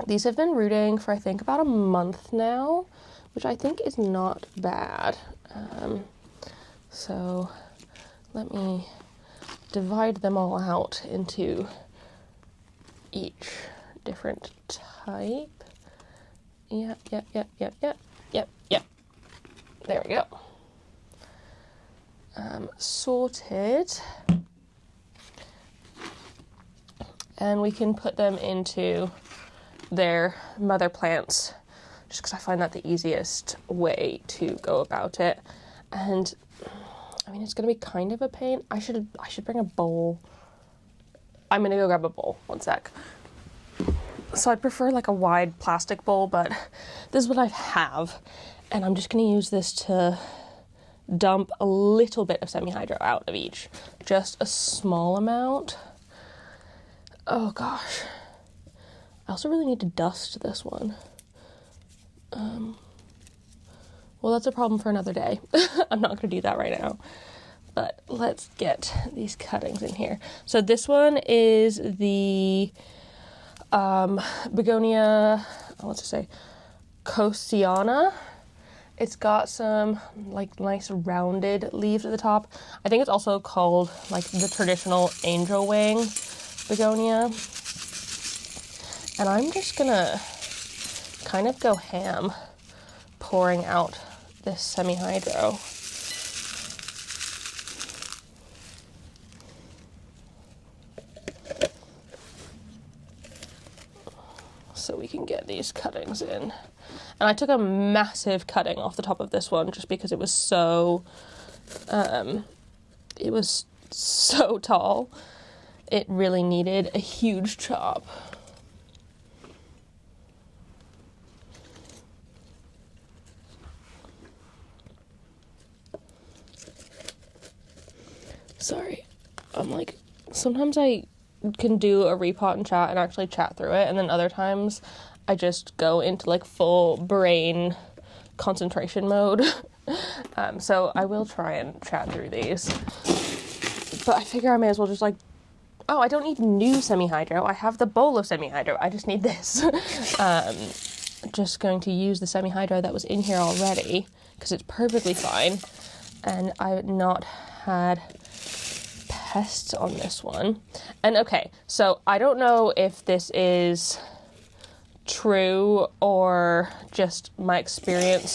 these have been rooting for I think about a month now, which I think is not bad. So let me divide them all out into each different type. Yep. There we go. Sorted. And we can put them into their mother plants, just because I find that the easiest way to go about it. And I mean, it's going to be kind of a pain. I should bring a bowl. I'm going to go grab a bowl. One sec. So I'd prefer like a wide plastic bowl, but this is what I have. And I'm just going to use this to dump a little bit of semi-hydro out of each. Just a small amount. Oh gosh. I also really need to dust this one. Well, that's a problem for another day. I'm not going to do that right now. But let's get these cuttings in here. So this one is the begonia, let's just say, Cosiana. It's got some like nice rounded leaves at the top. I think it's also called like the traditional angel wing begonia. And I'm just gonna kind of go ham pouring out this semi-hydro. So we can get these cuttings in. And I took a massive cutting off the top of this one just because it was so tall. It really needed a huge chop. Sorry, I'm like, sometimes I can do a repot and chat and actually chat through it, and then other times I just go into like full brain concentration mode. So I will try and chat through these, but I figure I may as well just like, oh, I don't need new semi-hydro, I have the bowl of semi-hydro, I just need this. Just going to use the semi-hydro that was in here already because it's perfectly fine, and I've not had pests on this one. And okay, so I don't know if this is true or just my experience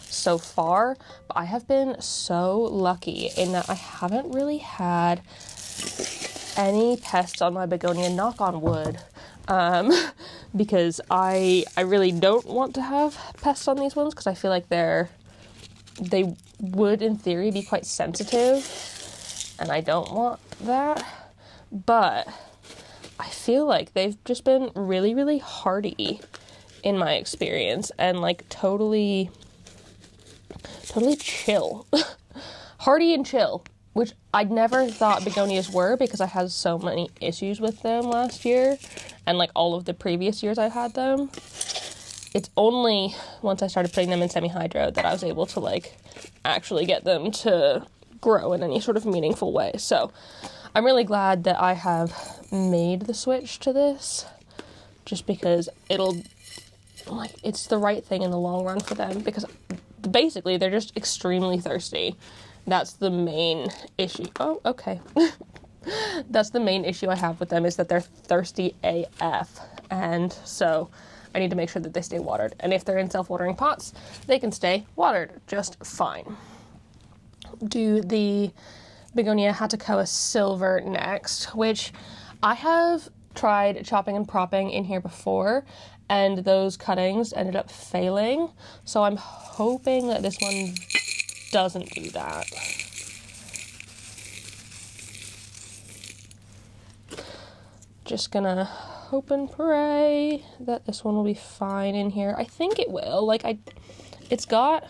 so far, but I have been so lucky in that I haven't really had any pests on my begonia, knock on wood, because I really don't want to have pests on these ones because I feel like they would in theory be quite sensitive, and I don't want that. But I feel like they've just been really, really hardy in my experience, and like totally chill. Hardy and chill, which I'd never thought begonias were because I had so many issues with them last year and like all of the previous years I've had them. It's only once I started putting them in semi-hydro that I was able to like actually get them to grow in any sort of meaningful way. So I'm really glad that I have made the switch to this, just because it's the right thing in the long run for them, because basically they're just extremely thirsty. That's the main issue. Oh, okay. That's the main issue I have with them, is that they're thirsty AF. And so I need to make sure that they stay watered. And if they're in self-watering pots, they can stay watered just fine. Do the Begonia Hatakoa Silver next, which I have tried chopping and propping in here before, and those cuttings ended up failing. So I'm hoping that this one doesn't do that. Just gonna hope and pray that this one will be fine in here. I think it will. Like, it's got,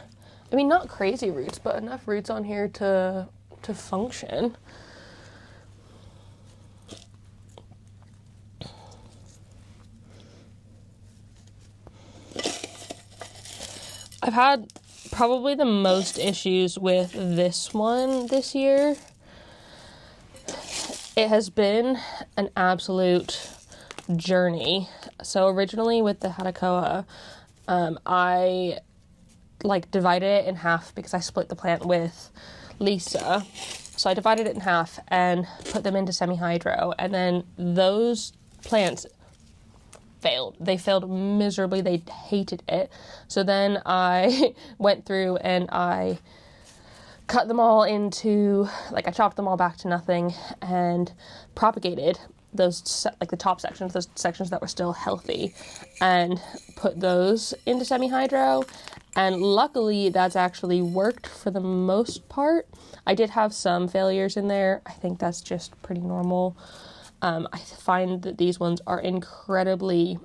I mean, not crazy roots, but enough roots on here to function. I've had probably the most issues with this one this year. It has been an absolute journey. So originally with the Hatakoa, I divided it in half because I split the plant with Lisa. So I divided it in half and put them into semi-hydro, and then those plants failed. They failed miserably. They hated it. So then I went through and I cut them all into, I chopped them all back to nothing and propagated those, the top sections, those sections that were still healthy, and put those into semi-hydro. And luckily that's actually worked for the most part. I did have some failures in there. I think that's just pretty normal. I find that these ones are incredibly,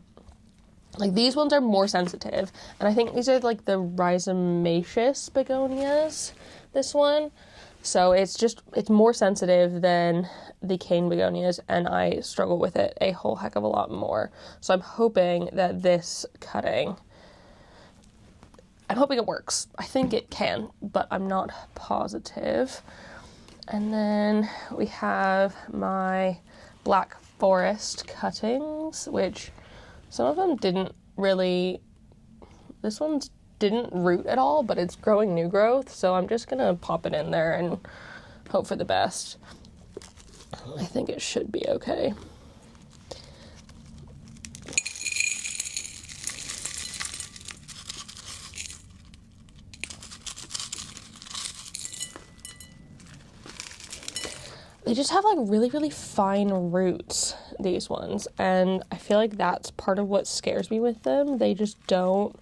these ones are more sensitive. And I think these are the rhizomaceous begonias, this one. So it's more sensitive than the cane begonias, and I struggle with it a whole heck of a lot more. So I'm hoping that this cutting, I'm hoping it works. I think it can, but I'm not positive. And then we have my Black Forest cuttings, which some of them didn't really, this one's didn't root at all, but it's growing new growth, so I'm just gonna pop it in there and hope for the best. I think it should be okay. They just have really, really fine roots, these ones, and I feel like that's part of what scares me with them. They just don't,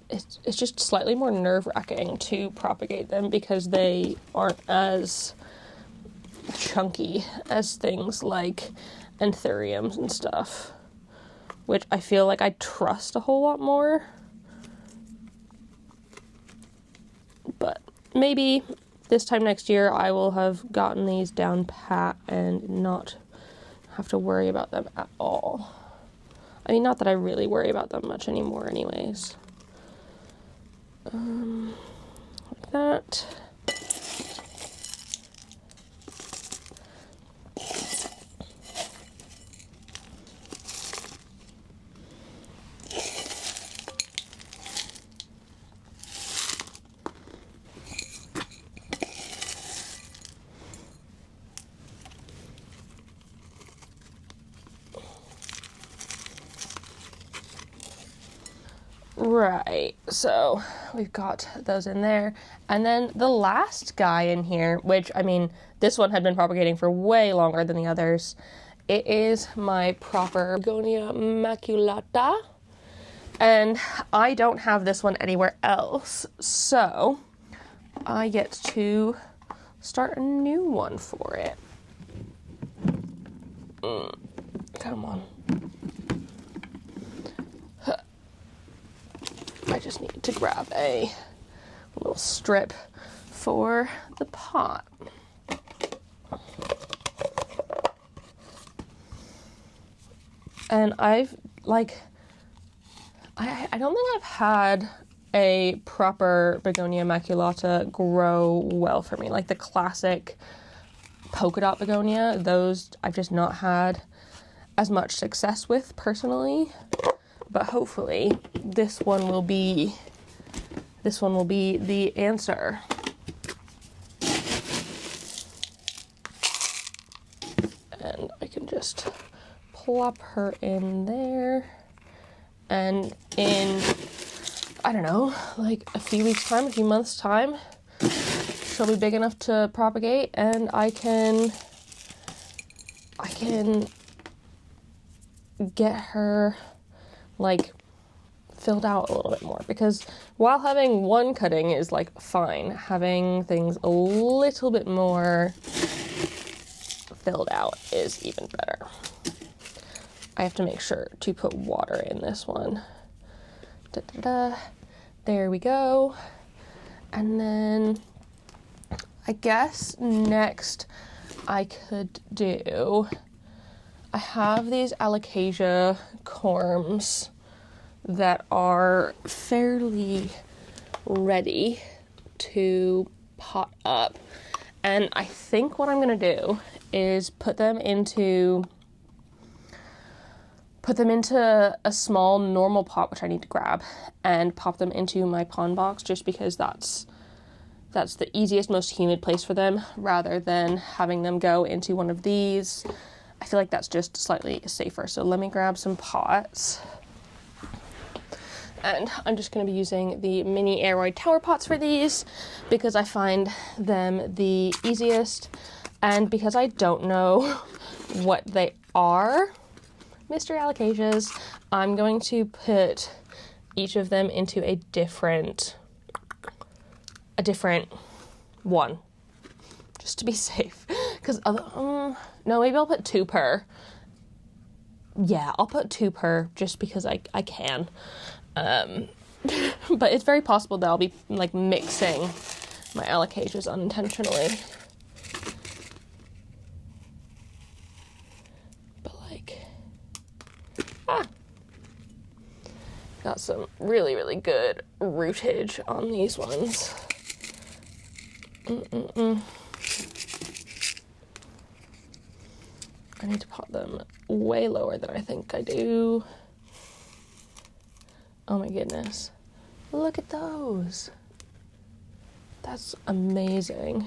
it's just slightly more nerve-wracking to propagate them because they aren't as chunky as things like anthuriums and stuff, which I feel like I trust a whole lot more. But maybe this time next year I will have gotten these down pat and not have to worry about them at all. I mean, not that I really worry about them much anymore anyways. Like that. Right, so we've got those in there. And then the last guy in here, which, I mean, this one had been propagating for way longer than the others. It is my proper Begonia maculata. And I don't have this one anywhere else, so I get to start a new one for it. Come on. I just need to grab a little strip for the pot. And I've, I don't think I've had a proper Begonia maculata grow well for me. Like the classic polka dot begonia, those I've just not had as much success with personally. but hopefully this one will be the answer. And I can just plop her in there, and in, I don't know, like a few weeks time, a few months time, she'll be big enough to propagate, and I can get her like filled out a little bit more, because while having one cutting is like fine, having things a little bit more filled out is even better. I have to make sure to put water in this one. There we go. And then I guess next I could do, I have these Alocasia corms that are fairly ready to pot up. And I think what I'm going to do is put them into a small normal pot, which I need to grab, and pop them into my pond box, just because that's the easiest, most humid place for them, rather than having them go into one of these. I feel like that's just slightly safer. So let me grab some pots. And I'm just going to be using the mini aeroid tower pots for these, because I find them the easiest, and because I don't know what they are, Mr. Alocasias, I'm going to put each of them into a different one, just to be safe. Because no, maybe I'll put 2 per. Yeah, I'll put 2 per, just because I can. But it's very possible that I'll be like mixing my Alocasias unintentionally. But like, got some really, really good rootage on these ones. I need to pot them way lower than I think I do. Oh my goodness. Look at those. That's amazing.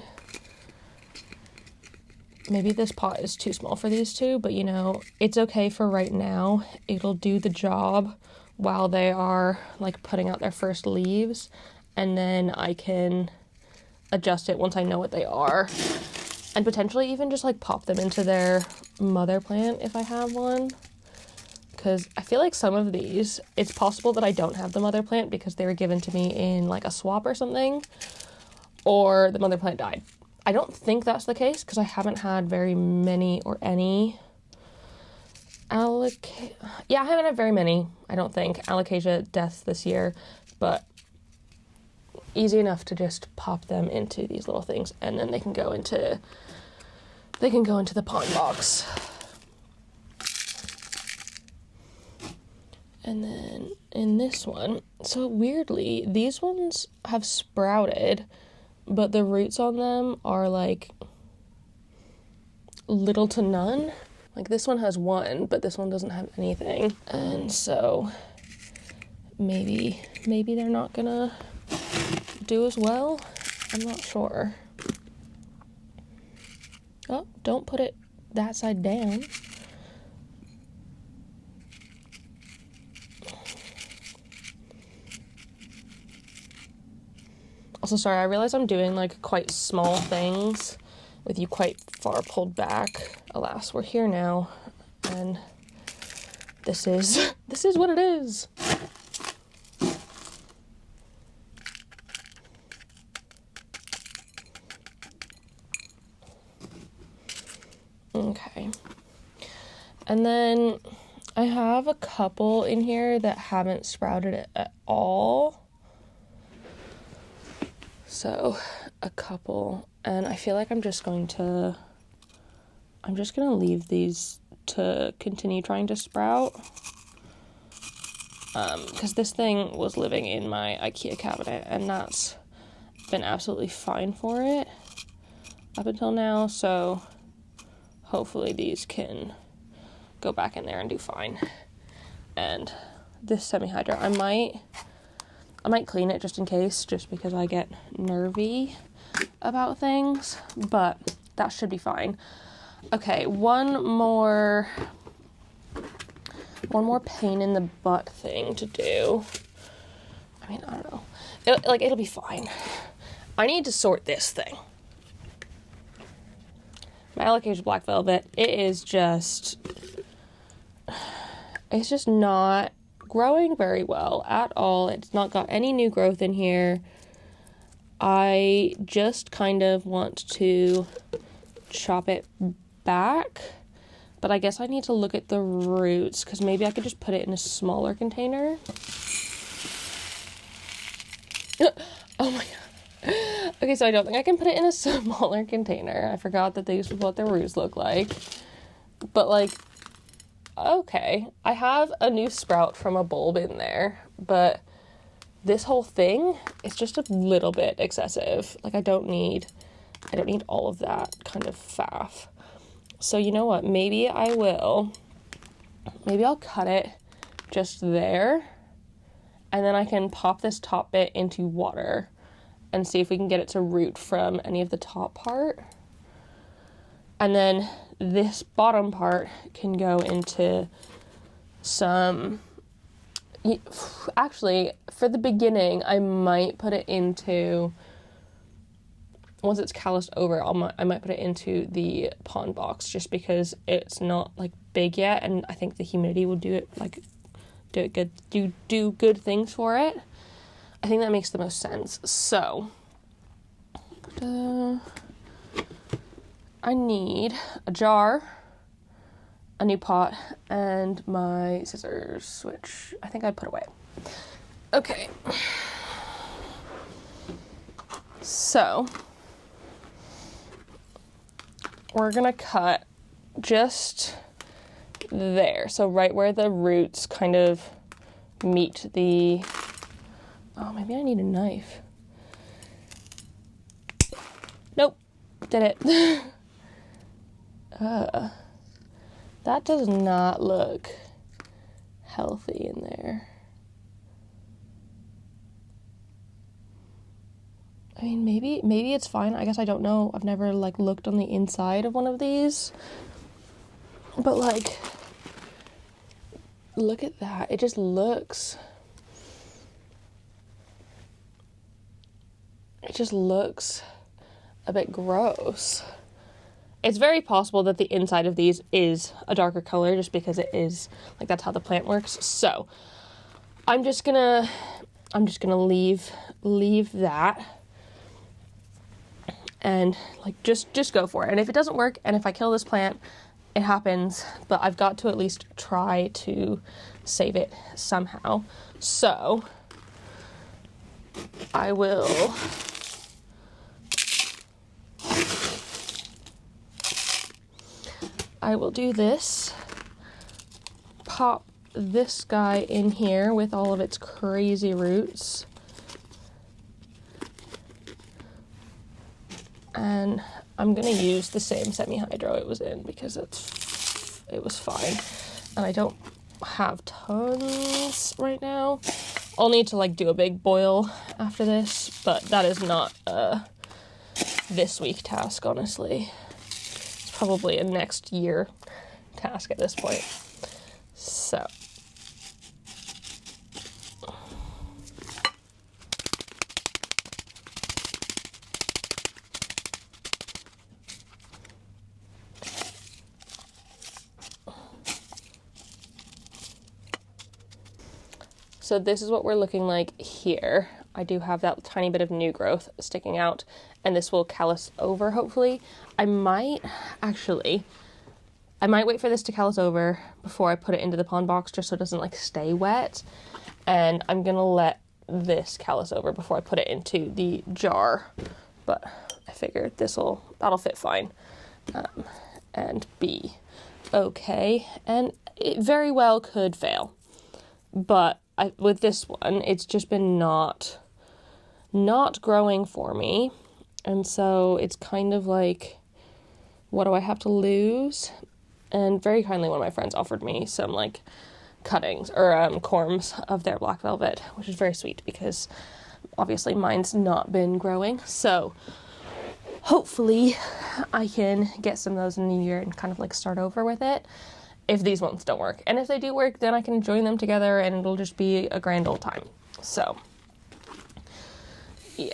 Maybe this pot is too small for these two, but you know, it's okay for right now. It'll do the job while they are like putting out their first leaves, and then I can adjust it once I know what they are, and potentially even just like pop them into their mother plant if I have one. Because I feel like some of these, it's possible that I don't have the mother plant because they were given to me in like a swap or something, or the mother plant died. I don't think that's the case, because I haven't had very many or any I haven't had very many, I don't think, Alocasia deaths this year, but easy enough to just pop them into these little things, and then they can go into the pond box. And then in this one, so weirdly, these ones have sprouted, but the roots on them are like little to none. Like this one has one, but this one doesn't have anything. And so maybe they're not gonna do as well. I'm not sure. Oh, don't put it that side down. Also, sorry, I realize I'm doing like quite small things with you quite far pulled back. Alas, we're here now, and this is what it is. Okay. And then I have a couple in here that haven't sprouted at all. So, a couple, and I feel like I'm just gonna leave these to continue trying to sprout. Because this thing was living in my IKEA cabinet, and that's been absolutely fine for it up until now, so hopefully these can go back in there and do fine. And this semi-hydro. I might clean it just in case, just because I get nervy about things, but that should be fine. Okay, one more pain in the butt thing to do. I mean, I don't know. It'll be fine. I need to sort this thing. My Alocasia black velvet, it's just not growing very well at all. It's not got any new growth in here. I just kind of want to chop it back, but I guess I need to look at the roots, because maybe I could just put it in a smaller container. Oh my god. Okay, so I don't think I can put it in a smaller container. I forgot that these was what the roots look like. But like, okay, I have a new sprout from a bulb in there, but this whole thing is just a little bit excessive. Like, I don't need all of that kind of faff. So you know what? Maybe I'll cut it just there, and then I can pop this top bit into water and see if we can get it to root from any of the top part. And then this bottom part can go into some... Actually, for the beginning, I might put it into... Once it's calloused over, I might put it into the pond box, just because it's not like big yet, and I think the humidity will do good things for it. I think that makes the most sense. So, I need a jar, a new pot, and my scissors, which I think I put away. Okay. So, we're gonna cut just there. So right where the roots kind of meet the... Oh, maybe I need a knife. Nope. Did it. That does not look healthy in there. I mean, maybe it's fine. I guess I don't know. I've never, like, looked on the inside of one of these. But, like, look at that. It just looks... It just looks a bit gross. It's very possible that the inside of these is a darker color, just because it is, like, that's how the plant works. So, I'm just gonna leave that. And, like, just go for it. And if it doesn't work, and if I kill this plant, it happens. But I've got to at least try to save it somehow. So, I will... do this. Pop this guy in here with all of its crazy roots. And I'm going to use the same semi-hydro it was in, because it was fine. And I don't have tons right now. I'll need to, like, do a big boil after this, but that is not a this week task, honestly. It's probably a next year task at this point. So... So this is what we're looking like here. I do have that tiny bit of new growth sticking out, and this will callus over, hopefully. I might wait for this to callus over before I put it into the pond box, just so it doesn't, like, stay wet. And I'm gonna let this callus over before I put it into the jar. But I figured that'll fit fine, and be okay. And it very well could fail. But with this one, it's just been not growing for me. And so it's kind of like, what do I have to lose? And very kindly, one of my friends offered me some, like, cuttings or corms of their black velvet, which is very sweet because obviously mine's not been growing. So hopefully I can get some of those in the new year and kind of like start over with it if these ones don't work. And if they do work, then I can join them together and it'll just be a grand old time. So yeah.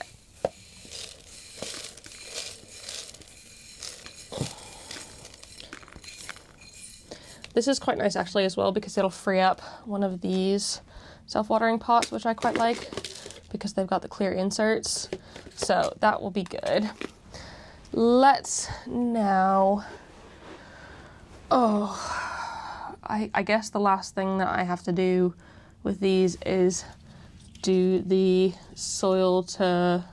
This is quite nice actually as well because it'll free up one of these self-watering pots, which I quite like because they've got the clear inserts. So that will be good. Let's now, I guess the last thing that I have to do with these is do the soil to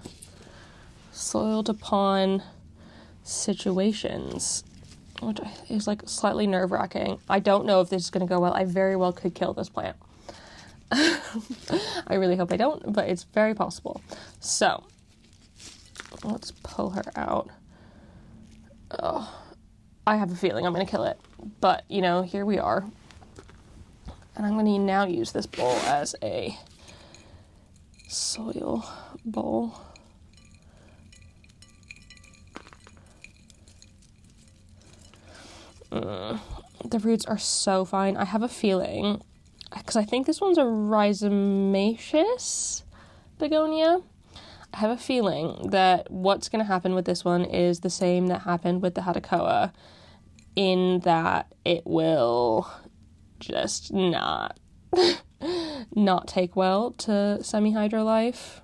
pond situations, which is like slightly nerve-wracking. I don't know if this is going to go well. I very well could kill this plant. I really hope I don't, but it's very possible. So let's pull her out. Oh, I have a feeling I'm going to kill it, but you know, here we are. And I'm going to now use this bowl as a soil bowl. The roots are so fine. I have a feeling, because I think this one's a rhizomaceous begonia. I have a feeling that what's going to happen with this one is the same that happened with the Hatakoa, in that it will just not take well to semi-hydro life.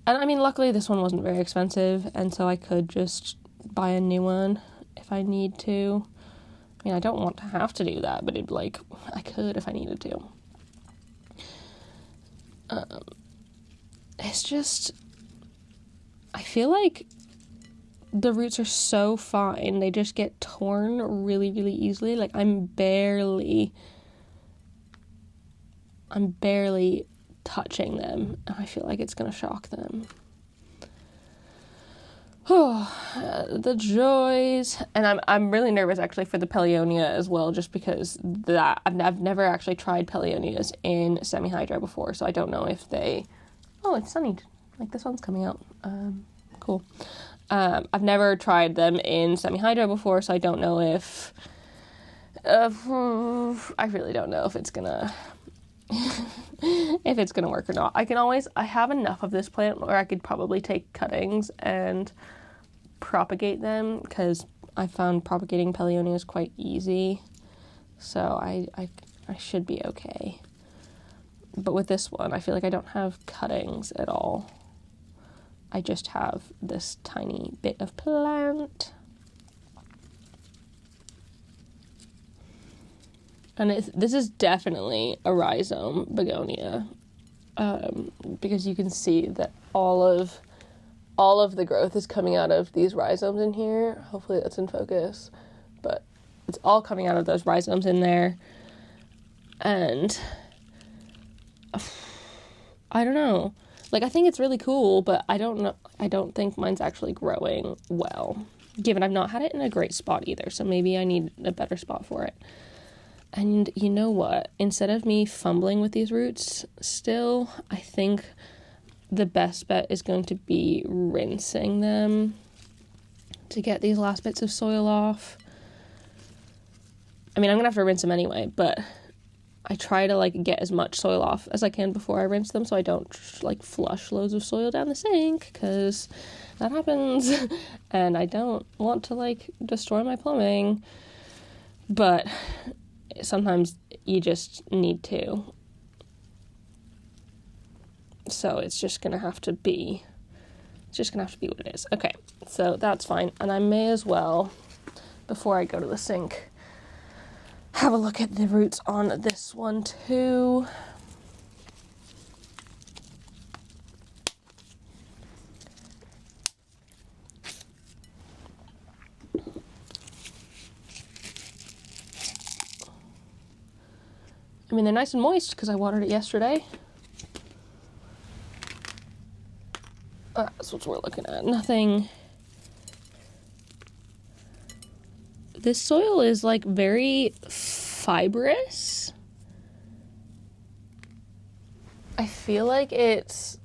And I mean, luckily this one wasn't very expensive, and so I could just buy a new one if I need to. I mean, I don't want to have to do that, but I could if I needed to. It's just, I feel like the roots are so fine, they just get torn really, really easily. Like, I'm barely touching them, and I feel like it's gonna shock them. Oh, the joys. And I'm really nervous actually for the Paleonia as well, just because that I've never actually tried Paleonias in semi-hydro before, so I don't know if they... Oh, it's sunny. Like, the sun's coming out. Cool. I've never tried them in semi-hydro before, so I don't know if... I really don't know if it's gonna... if it's gonna work or not. I have enough of this plant where I could probably take cuttings and propagate them, because I found propagating Paleonias quite easy, so I should be okay. But with this one, I feel like I don't have cuttings at all. I just have this tiny bit of plant. And this is definitely a rhizome begonia, because you can see that all of the growth is coming out of these rhizomes in here. Hopefully that's in focus, but it's all coming out of those rhizomes in there. And I don't know. Like, I think it's really cool, but I don't know. I don't think mine's actually growing well, given I've not had it in a great spot either. So maybe I need a better spot for it. And you know what? Instead of me fumbling with these roots still, I think the best bet is going to be rinsing them to get these last bits of soil off. I mean, I'm going to have to rinse them anyway, but I try to, like, get as much soil off as I can before I rinse them, so I don't, like, flush loads of soil down the sink, because that happens, and I don't want to, like, destroy my plumbing. But sometimes you just need to. So it's just gonna have to be what it is. Okay, so that's fine. And I may as well, before I go to the sink, have a look at the roots on this one too. I mean, they're nice and moist because I watered it yesterday. That's what we're looking at. Nothing. This soil is, like, very fibrous. I feel like it's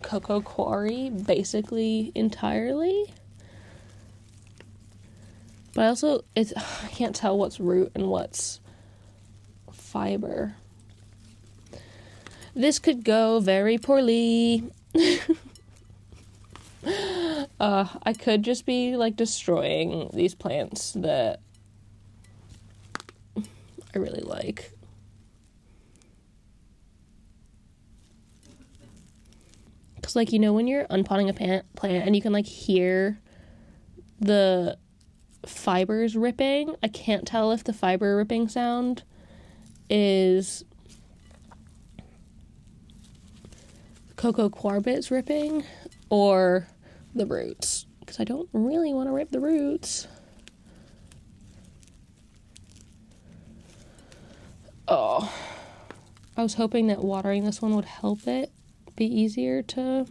cocoa quarry basically entirely. But also, I can't tell what's root and what's fiber. This could go very poorly. I could just be, like, destroying these plants that I really like. Because, like, you know when you're unpotting a plant and you can, like, hear the fibers ripping? I can't tell if the fiber ripping sound is cocoa coir bits ripping or the roots. Because I don't really want to rip the roots. Oh. I was hoping that watering this one would help it be easier to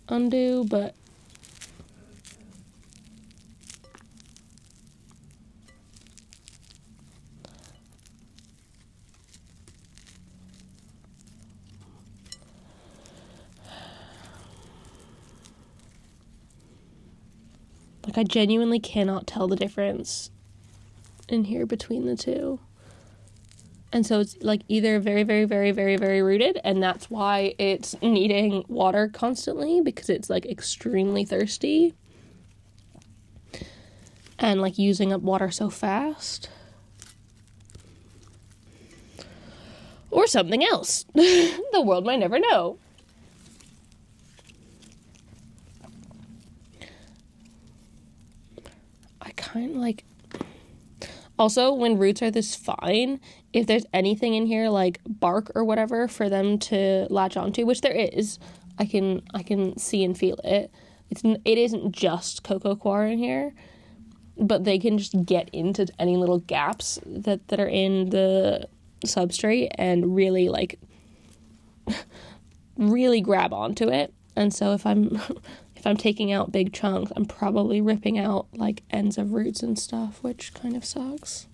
undo, but like I genuinely cannot tell the difference in here between the two. And so it's like either very, very, very, very, very rooted, and that's why it's needing water constantly, because it's like extremely thirsty and like using up water so fast. Or something else. The world might never know. I kind of like... Also, when roots are this fine, if there's anything in here like bark or whatever for them to latch onto, which there is, I can see and feel it. It isn't just cocoa coir in here, but they can just get into any little gaps that are in the substrate and really like really grab onto it. And so if I'm taking out big chunks, I'm probably ripping out like ends of roots and stuff, which kind of sucks.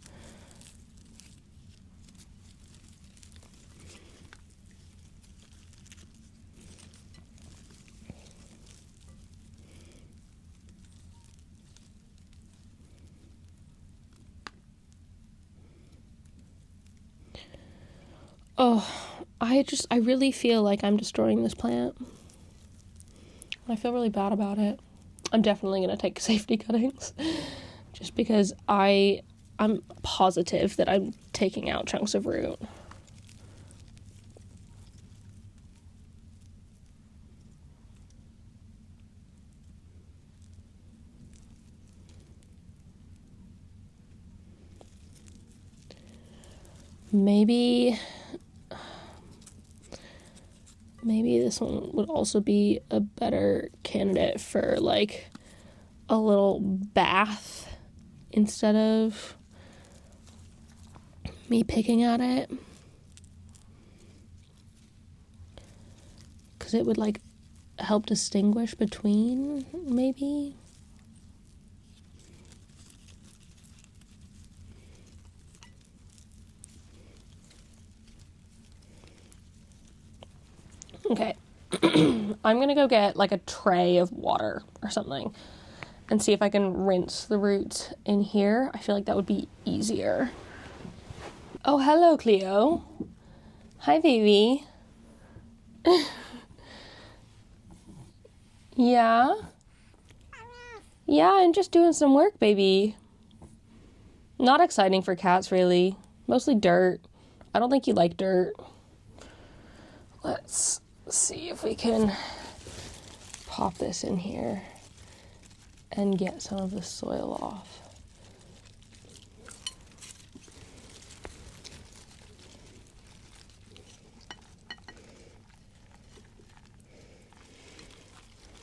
Oh, I really feel like I'm destroying this plant. I feel really bad about it. I'm definitely going to take safety cuttings just because I'm positive that I'm taking out chunks of root. Maybe this one would also be a better candidate for like a little bath instead of me picking at it, because it would like help distinguish between, maybe. Okay. I'm gonna go get like a tray of water or something and see if I can rinse the roots in here. I feel like that would be easier. Oh, hello, Cleo. Hi, baby. Yeah? Yeah, I'm just doing some work, baby. Not exciting for cats, really. Mostly dirt. I don't think you like dirt. Let's see if we can pop this in here and get some of the soil off.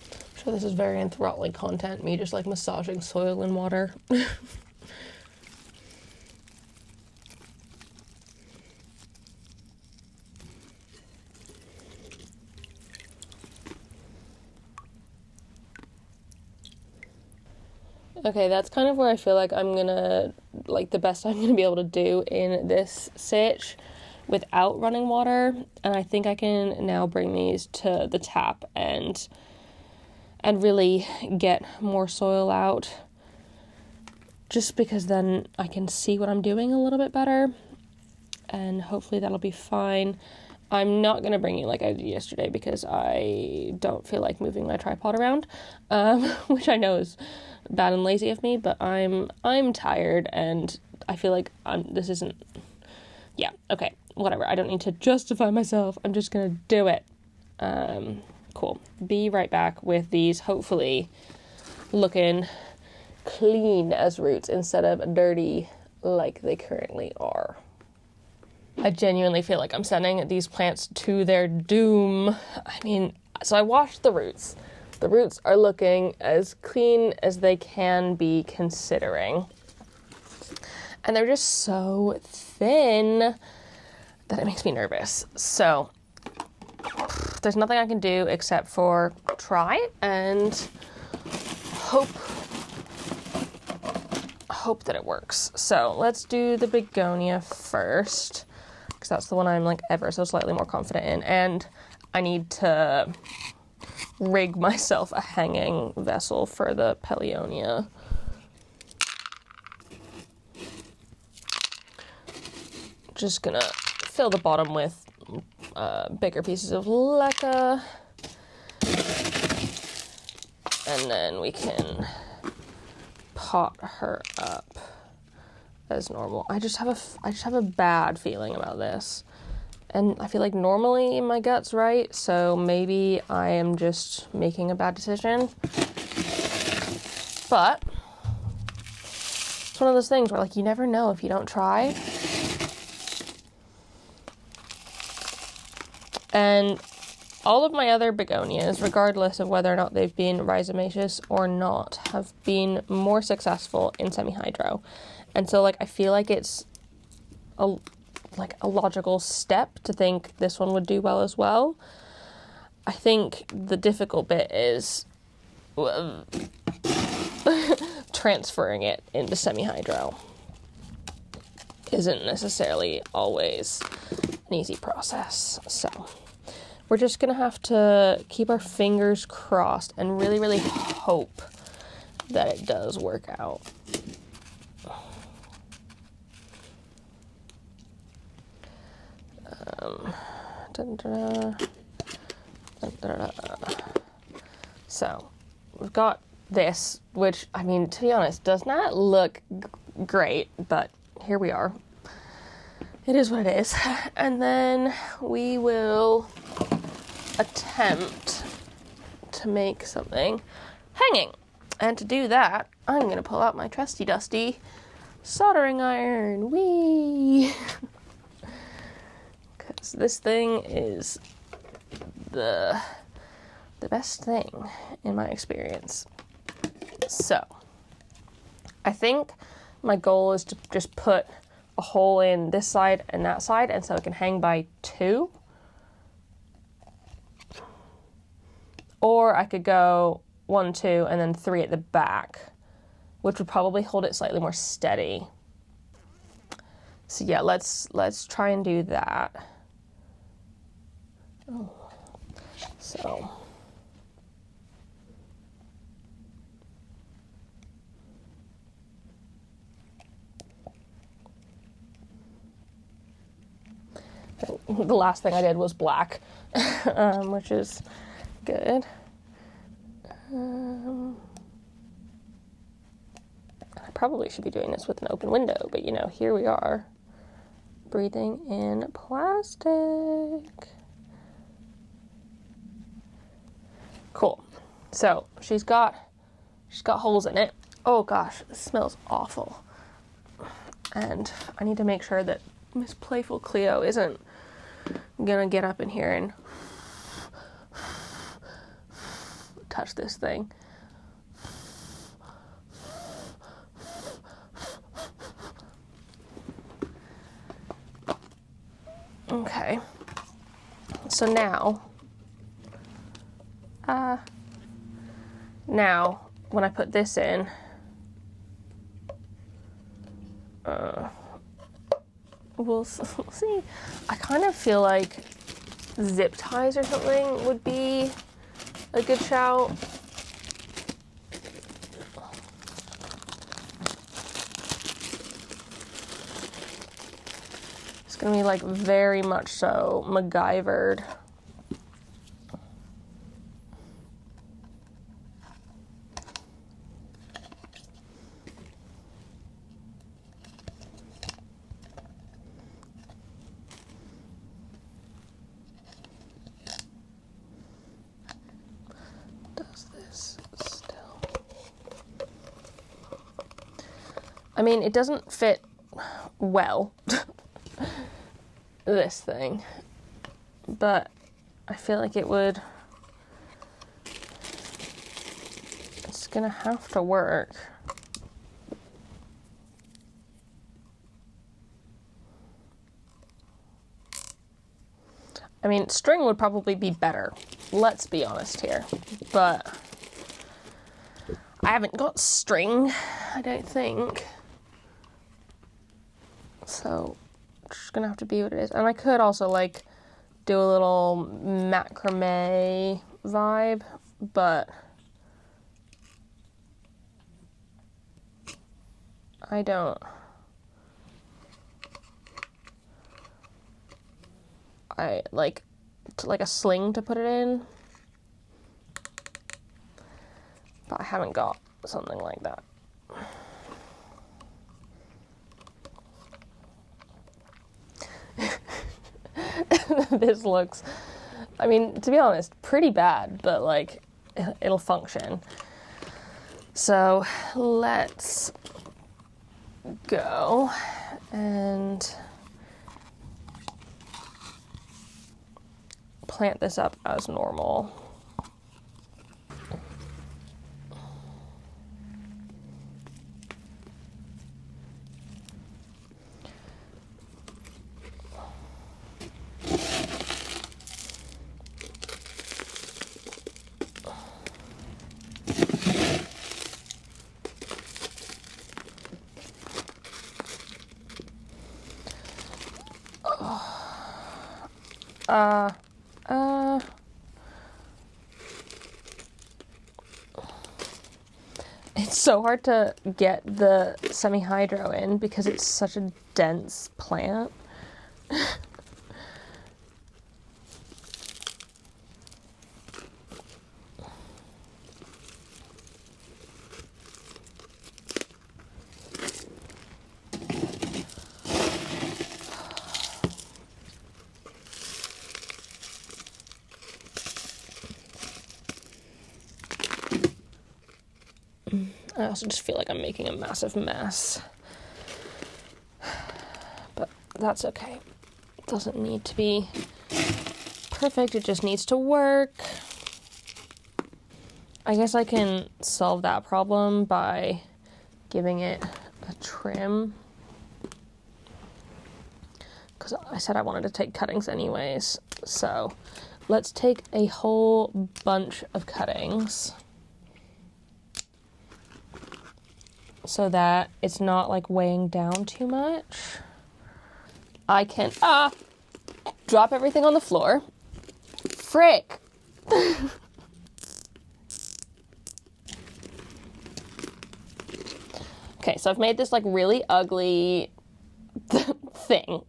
I'm sure this is very enthralling content, me just like massaging soil in water. Okay, that's kind of where I feel like I'm gonna, like, the best I'm gonna be able to do in this sitch without running water. And I think I can now bring these to the tap and really get more soil out, just because then I can see what I'm doing a little bit better, and hopefully that'll be fine. I'm not going to bring you like I did yesterday because I don't feel like moving my tripod around, which I know is bad and lazy of me, but I'm tired and I feel like this isn't, yeah, okay, whatever. I don't need to justify myself. I'm just going to do it. Cool. Be right back with these, hopefully looking clean as roots instead of dirty like they currently are. I genuinely feel like I'm sending these plants to their doom. I mean, so I washed the roots. The roots are looking as clean as they can be, considering. And they're just so thin that it makes me nervous. So there's nothing I can do except for try and hope that it works. So let's do the begonia first, because that's the one I'm like ever so slightly more confident in, and I need to rig myself a hanging vessel for the Pellionia. Just gonna fill the bottom with bigger pieces of leca, and then we can pot her up as normal. I just have a bad feeling about this, and I feel like normally my gut's right, so maybe I am just making a bad decision. But it's one of those things where, like, you never know if you don't try. And all of my other begonias, regardless of whether or not they've been rhizomaceous or not, have been more successful in semi-hydro. And so, like, I feel like it's a logical step to think this one would do well as well. I think the difficult bit is transferring it into semi-hydro isn't necessarily always an easy process. So we're just gonna have to keep our fingers crossed and really, really hope that it does work out. So we've got this, which, I mean, to be honest, does not look great, but here we are. It is what it is. And then we will attempt to make something hanging. And to do that, I'm going to pull out my trusty dusty soldering iron. Whee! Because this thing is the best thing in my experience. So I think my goal is to just put a hole in this side and that side, and so it can hang by two. Or I could go 1, 2, and then 3 at the back, which would probably hold it slightly more steady. So yeah, let's try and do that. Oh. So the last thing I did was black, which is good. I probably should be doing this with an open window, but you know, here we are, breathing in plastic. Cool. So she's got holes in it. Oh gosh, this smells awful. And I need to make sure that Miss Playful Cleo isn't gonna get up in here and touch this thing. Okay. So now when I put this in, We'll see. I kind of feel like zip ties or something would be a good shout. It's gonna be like very much so MacGyvered. I mean, it doesn't fit well, this thing, but I feel like it would, it's gonna have to work. I mean, string would probably be better, let's be honest here, but I haven't got string, I don't think. So, it's just gonna have to be what it is. And I could also, like, do a little macrame vibe, but I don't. I like a sling to put it in, but I haven't got something like that. This looks, I mean, to be honest, pretty bad, but like it'll function. So let's go and plant this up as normal. It's so hard to get the semi-hydro in because it's such a dense plant. I also just feel like I'm making a massive mess. But that's okay. It doesn't need to be perfect, it just needs to work. I guess I can solve that problem by giving it a trim. Because I said I wanted to take cuttings anyways. So let's take a whole bunch of cuttings, so that it's not like weighing down too much. I can, drop everything on the floor. Frick. Okay, so I've made this like really ugly thing.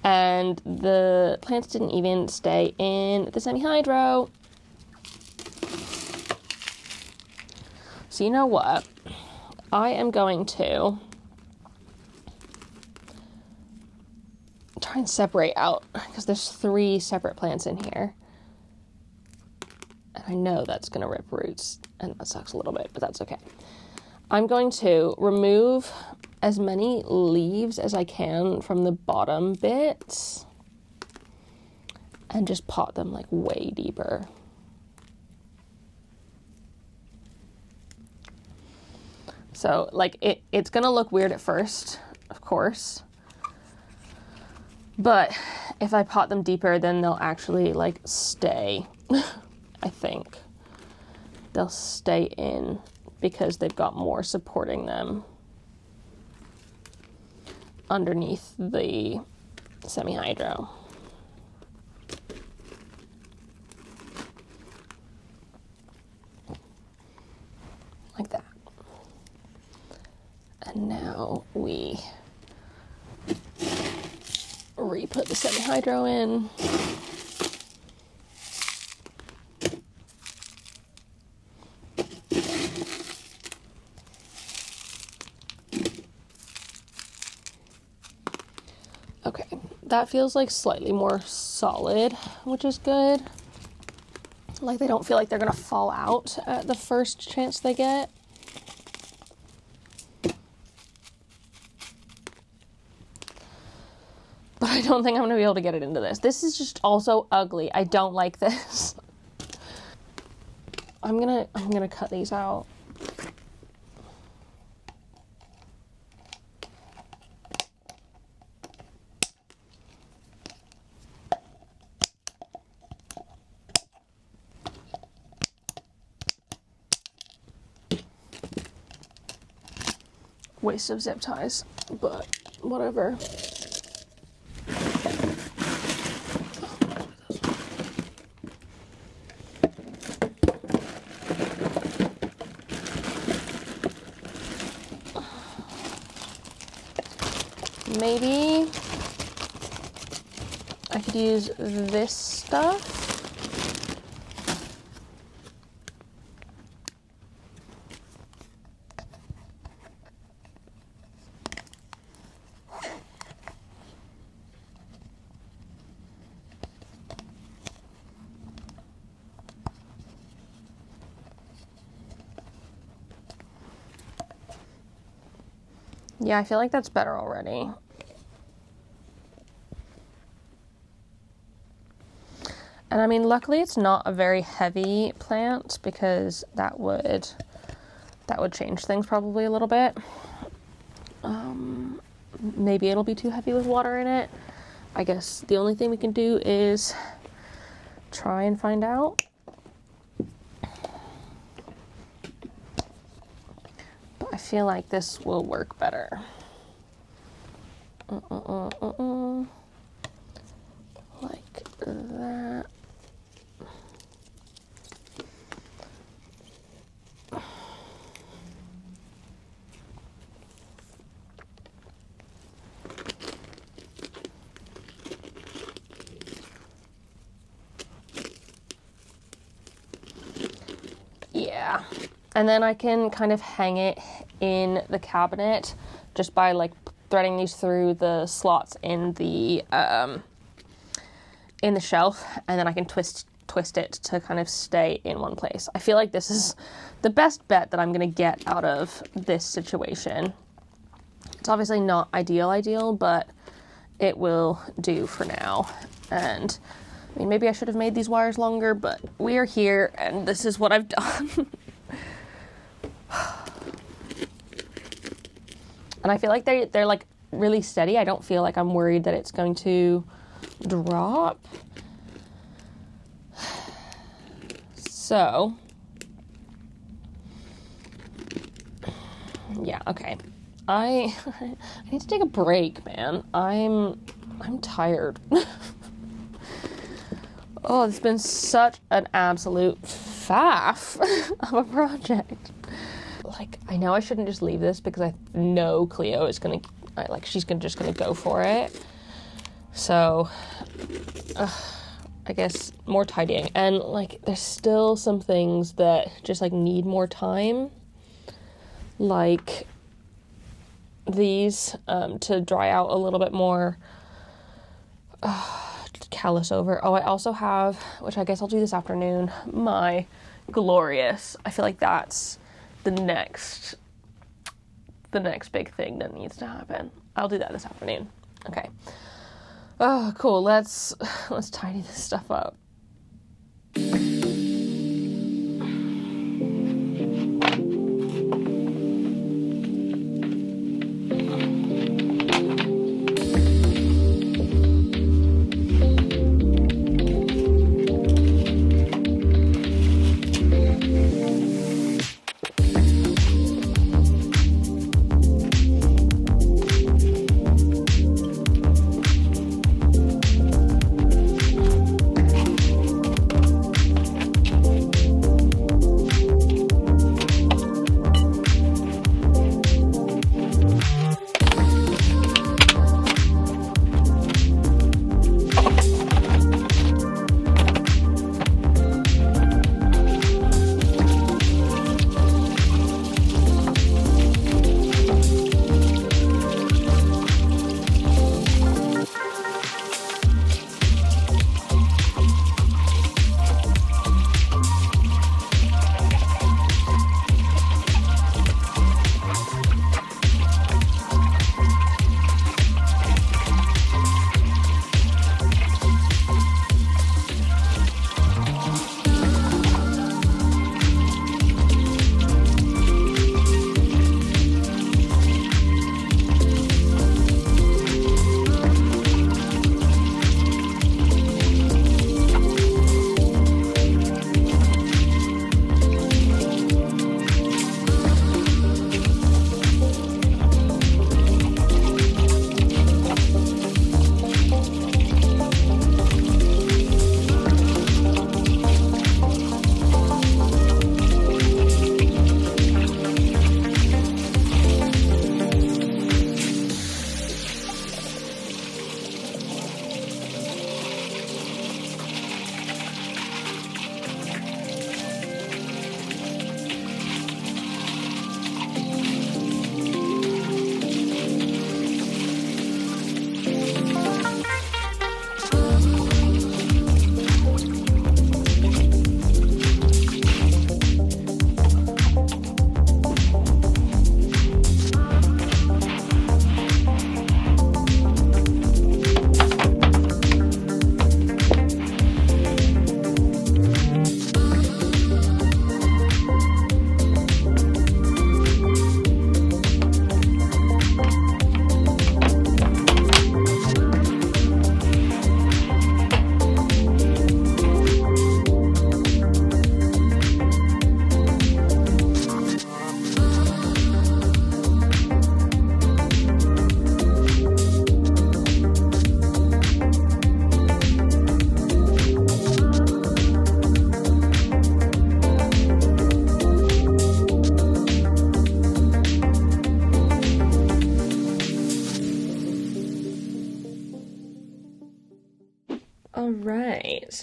And the plants didn't even stay in the semi-hydro. So you know what? I am going to try and separate out, because there's 3 separate plants in here. And I know that's going to rip roots, and that sucks a little bit, but that's okay. I'm going to remove as many leaves as I can from the bottom bits and just pot them like way deeper. So, like, it's gonna look weird at first, of course. But if I pot them deeper, then they'll actually, like, stay. I think. They'll stay in because they've got more supporting them. underneath the semi-hydro. Like that. And now we re-put the semi-hydro in. Okay, that feels like slightly more solid, which is good. Like they don't feel like they're gonna fall out at the first chance they get. But I don't think I'm gonna be able to get it into this. This is just also ugly. I don't like this. I'm gonna cut these out. Waste of zip ties, but whatever. Maybe I could use this stuff. Yeah, I feel like that's better already. And I mean, luckily it's not a very heavy plant because that would change things probably a little bit. Maybe it'll be too heavy with water in it. I guess the only thing we can do is try and find out. But I feel like this will work better. Like that. Yeah, and then I can kind of hang it in the cabinet just by like threading these through the slots in the shelf, and then I can twist it to kind of stay in one place. I feel like this is the best bet that I'm gonna get out of this situation. It's obviously not ideal, but it will do for now. And I mean, maybe I should have made these wires longer, but we are here, and this is what I've done. And I feel like they're like really steady. I don't feel like I'm worried that it's going to drop. So, yeah, okay. I need to take a break, man. I'm tired. Oh, it's been such an absolute faff of a project. Like, I know I shouldn't just leave this because I know Cleo is gonna, she's just gonna go for it. So, I guess more tidying. And, like, there's still some things that just, like, need more time. Like, these, to dry out a little bit more. Callus over. Oh, I also have, which I guess I'll do this afternoon, my Glorious. I feel like that's the next big thing that needs to happen. I'll do that this afternoon. Okay. Oh, cool. Let's tidy this stuff up.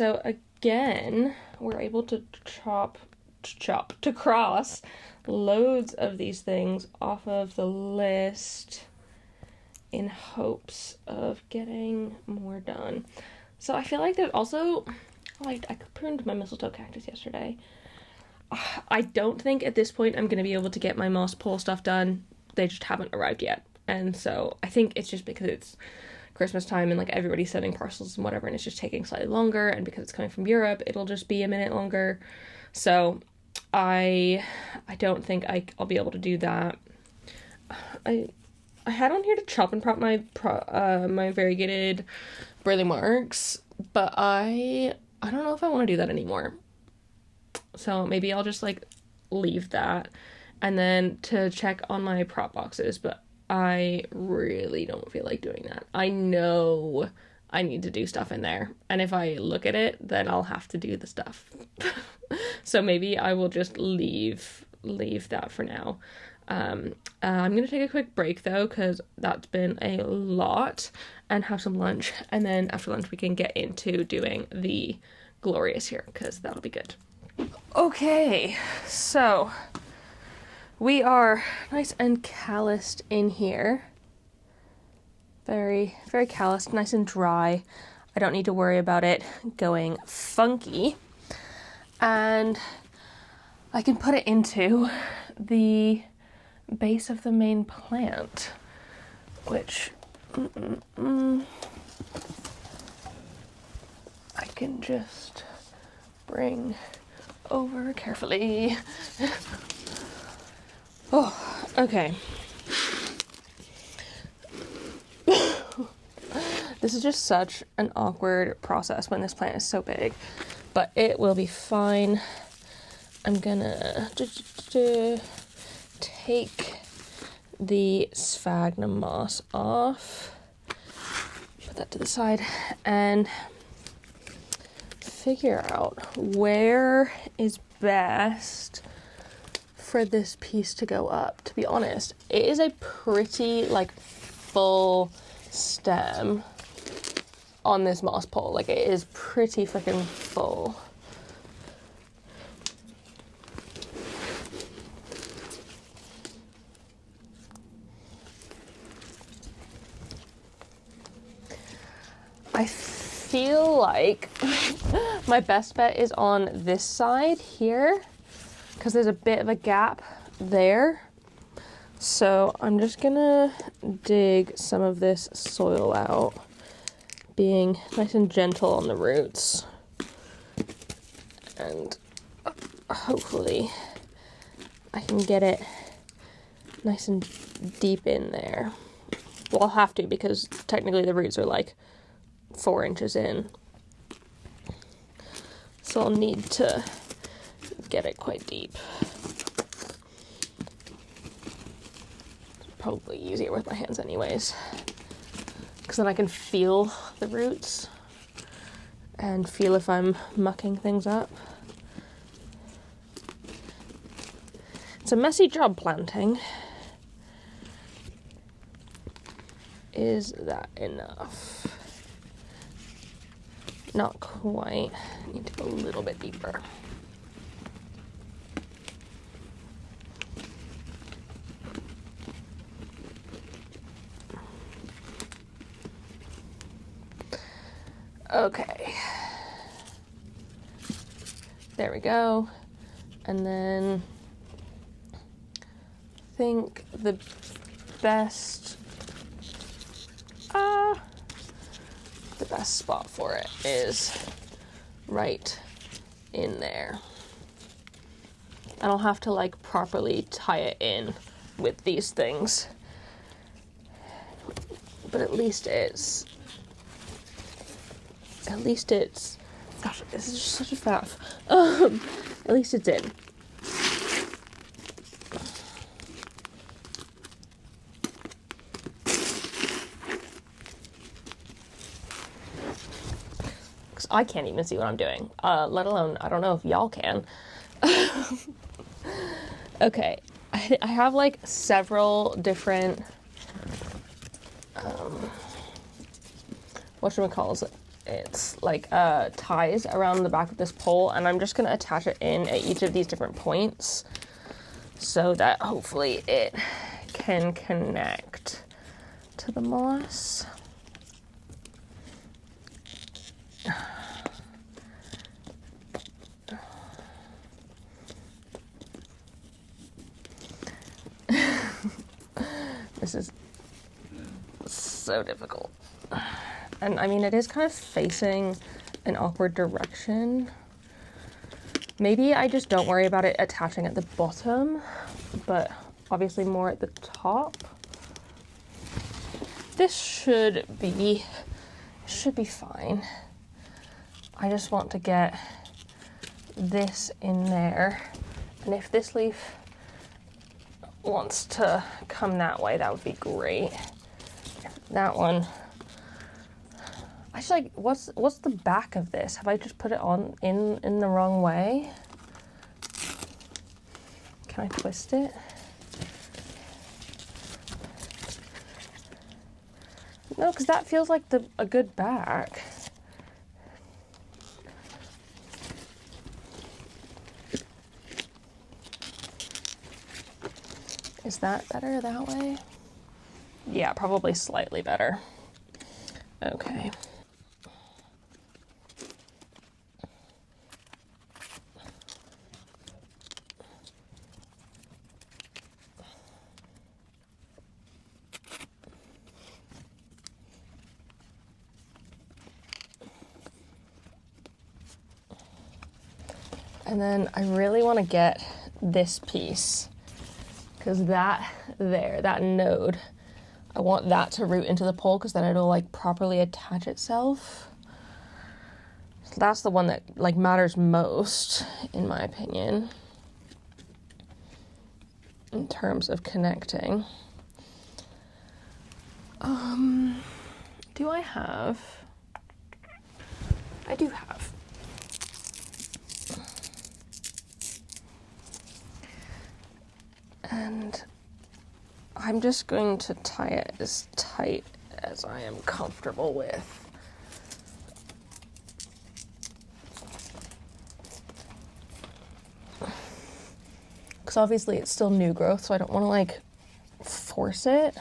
so again, we're able to cross loads of these things off of the list in hopes of getting more done. So I feel like there's also, like, I pruned my mistletoe cactus yesterday. I don't think at this point I'm going to be able to get my moss pole stuff done. They just haven't arrived yet. And so I think it's just because it's Christmas time and like everybody's sending parcels and whatever, and it's just taking slightly longer, and because it's coming from Europe, it'll just be a minute longer. So I don't think I'll be able to do that. I had on here to chop and prop my variegated burley marks, but I don't know if I want to do that anymore. So maybe I'll just like leave that and then to check on my prop boxes, but I really don't feel like doing that. I know I need to do stuff in there, and if I look at it, then I'll have to do the stuff. So maybe I will just leave that for now. I'm gonna take a quick break though, because that's been a lot, and have some lunch, and then after lunch we can get into doing the Glorious here, because that'll be good. Okay, so we are nice and calloused in here. Very, very calloused, nice and dry. I don't need to worry about it going funky. And I can put it into the base of the main plant, which I can just bring over carefully. Oh, okay. This is just such an awkward process when this plant is so big, but it will be fine. I'm gonna take the sphagnum moss off, put that to the side, and figure out where is best for this piece to go up. To be honest, it is a pretty like full stem on this moss pole. Like, it is pretty freaking full. I feel like my best bet is on this side here, because there's a bit of a gap there. So I'm just gonna dig some of this soil out, being nice and gentle on the roots, and hopefully I can get it nice and deep in there. Well, I'll have to, because technically the roots are like 4 inches in, so I'll need to get it quite deep. Probably easier with my hands anyways, because then I can feel the roots and feel if I'm mucking things up. It's a messy job planting. Is that enough? Not quite. I need to go a little bit deeper. Okay, there we go. And then I think the best spot for it is right in there. And I'll have to like properly tie it in with these things, but at least it's, gosh, this is just such a faff. At least it's in. Because I can't even see what I'm doing, let alone, I don't know if y'all can. Okay, I have like several different, whatchamacallit, it's like ties around the back of this pole, and I'm just going to attach it in at each of these different points so that hopefully it can connect to the moss. This is so difficult. And I mean, it is kind of facing an awkward direction. Maybe I just don't worry about it attaching at the bottom, but obviously more at the top. This should be fine. I just want to get this in there. And if this leaf wants to come that way, that would be great. That one, I just like, what's the back of this? Have I just put it on in the wrong way? Can I twist it? No, because that feels like a good back. Is that better that way? Yeah, probably slightly better. Okay. And then I really want to get this piece, because that node, I want that to root into the pole, because then it'll like properly attach itself. So that's the one that like matters most, in my opinion, in terms of connecting. Do I have? I do have. And I'm just going to tie it as tight as I am comfortable with. Because obviously it's still new growth, so I don't want to like force it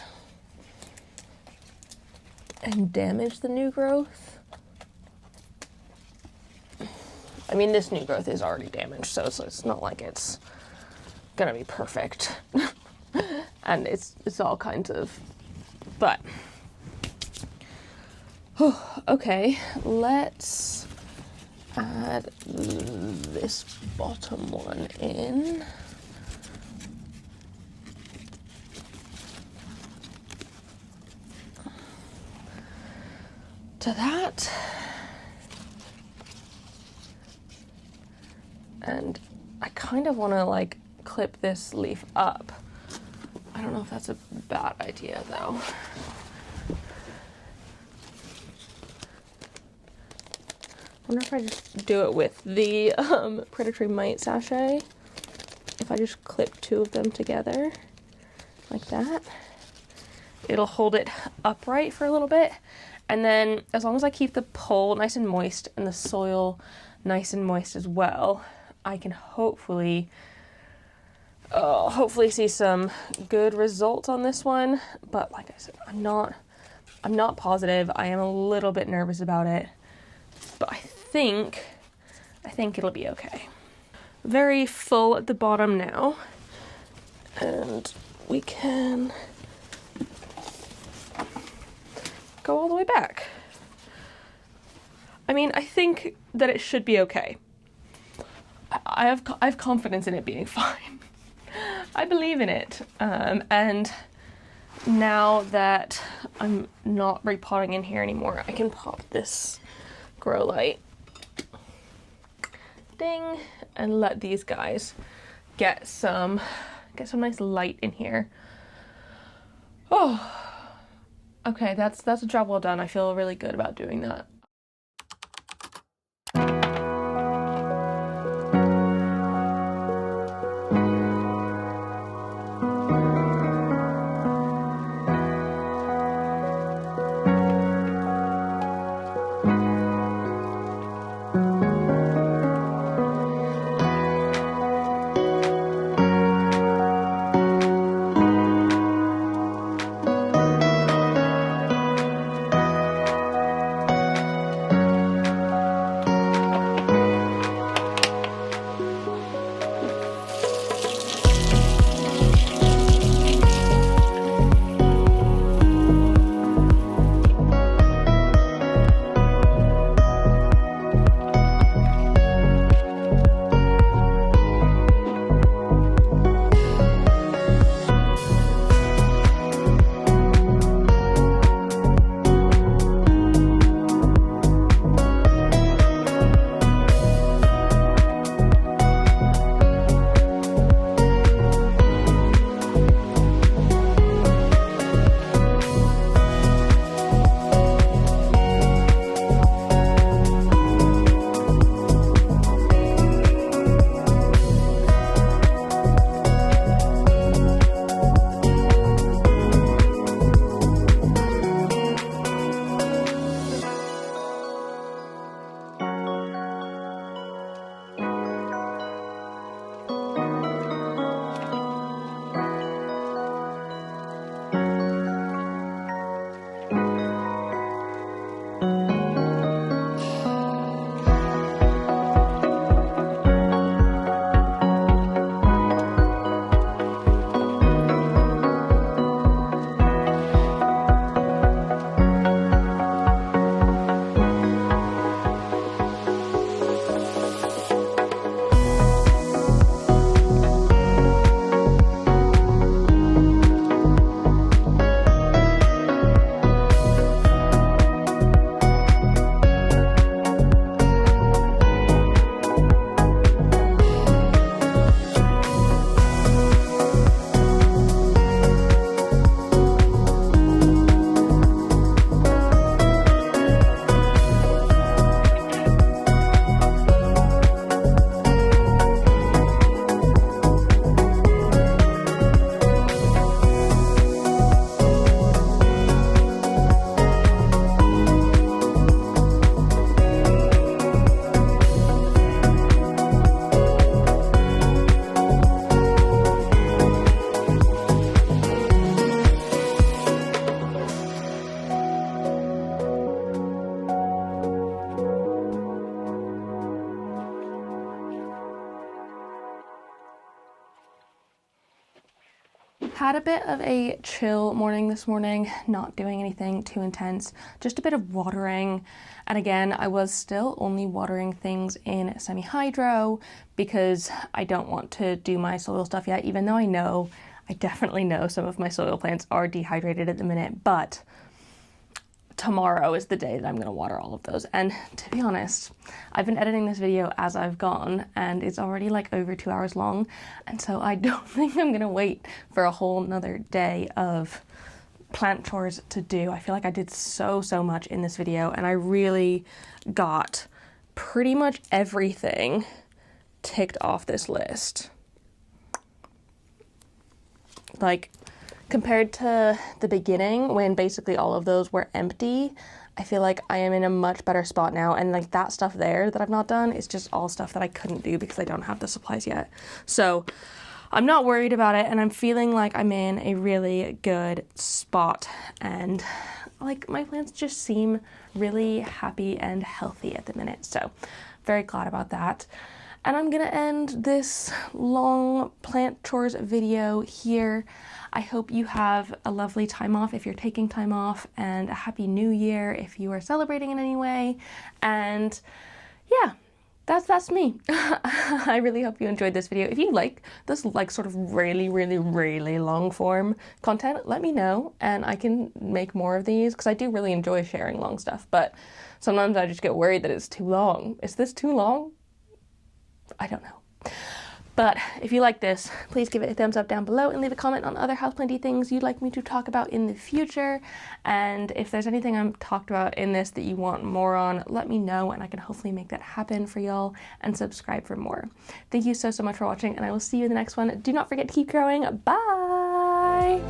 and damage the new growth. I mean, this new growth is already damaged, so it's not like it's gonna be perfect. And it's all kinds of, but okay, let's add this bottom one in. To that. And I kind of want to like clip this leaf up. I don't know if that's a bad idea though. I wonder if I just do it with the predatory mite sachet. If I just clip two of them together like that, it'll hold it upright for a little bit. And then as long as I keep the pole nice and moist and the soil nice and moist as well, I can hopefully see some good results on this one. But like I said, I'm not positive. I am a little bit nervous about it, but I think it'll be okay. Very full at the bottom now, and we can go all the way back. I mean, I think that it should be okay. I have confidence in it being fine. I believe in it. And now that I'm not repotting in here anymore, I can pop this grow light. Ding, and let these guys get some nice light in here. Oh. Okay, that's a job well done. I feel really good about doing that. Had a bit of a chill morning this morning, not doing anything too intense, just a bit of watering. And again, I was still only watering things in semi-hydro because I don't want to do my soil stuff yet, even though I definitely know some of my soil plants are dehydrated at the minute, but tomorrow is the day that I'm going to water all of those. And to be honest, I've been editing this video as I've gone and it's already like over 2 hours long. And so I don't think I'm going to wait for a whole nother day of plant chores to do. I feel like I did so much in this video and I really got pretty much everything ticked off this list. Like, compared to the beginning, when basically all of those were empty, I feel like I am in a much better spot now. And like that stuff there that I've not done is just all stuff that I couldn't do because I don't have the supplies yet. So I'm not worried about it and I'm feeling like I'm in a really good spot. And like my plants just seem really happy and healthy at the minute. So very glad about that. And I'm gonna end this long plant chores video here. I hope you have a lovely time off if you're taking time off, and a happy new year if you are celebrating in any way. And yeah, that's me. I really hope you enjoyed this video. If you like this like sort of really long form content, let me know and I can make more of these because I do really enjoy sharing long stuff, but sometimes I just get worried that it's too long. Is this too long? I don't know. But if you like this, please give it a thumbs up down below and leave a comment on other houseplanty things you'd like me to talk about in the future. And if there's anything I'm talked about in this that you want more on, let me know and I can hopefully make that happen for y'all, and subscribe for more. Thank you so much for watching and I will see you in the next one. Do not forget to keep growing. Bye!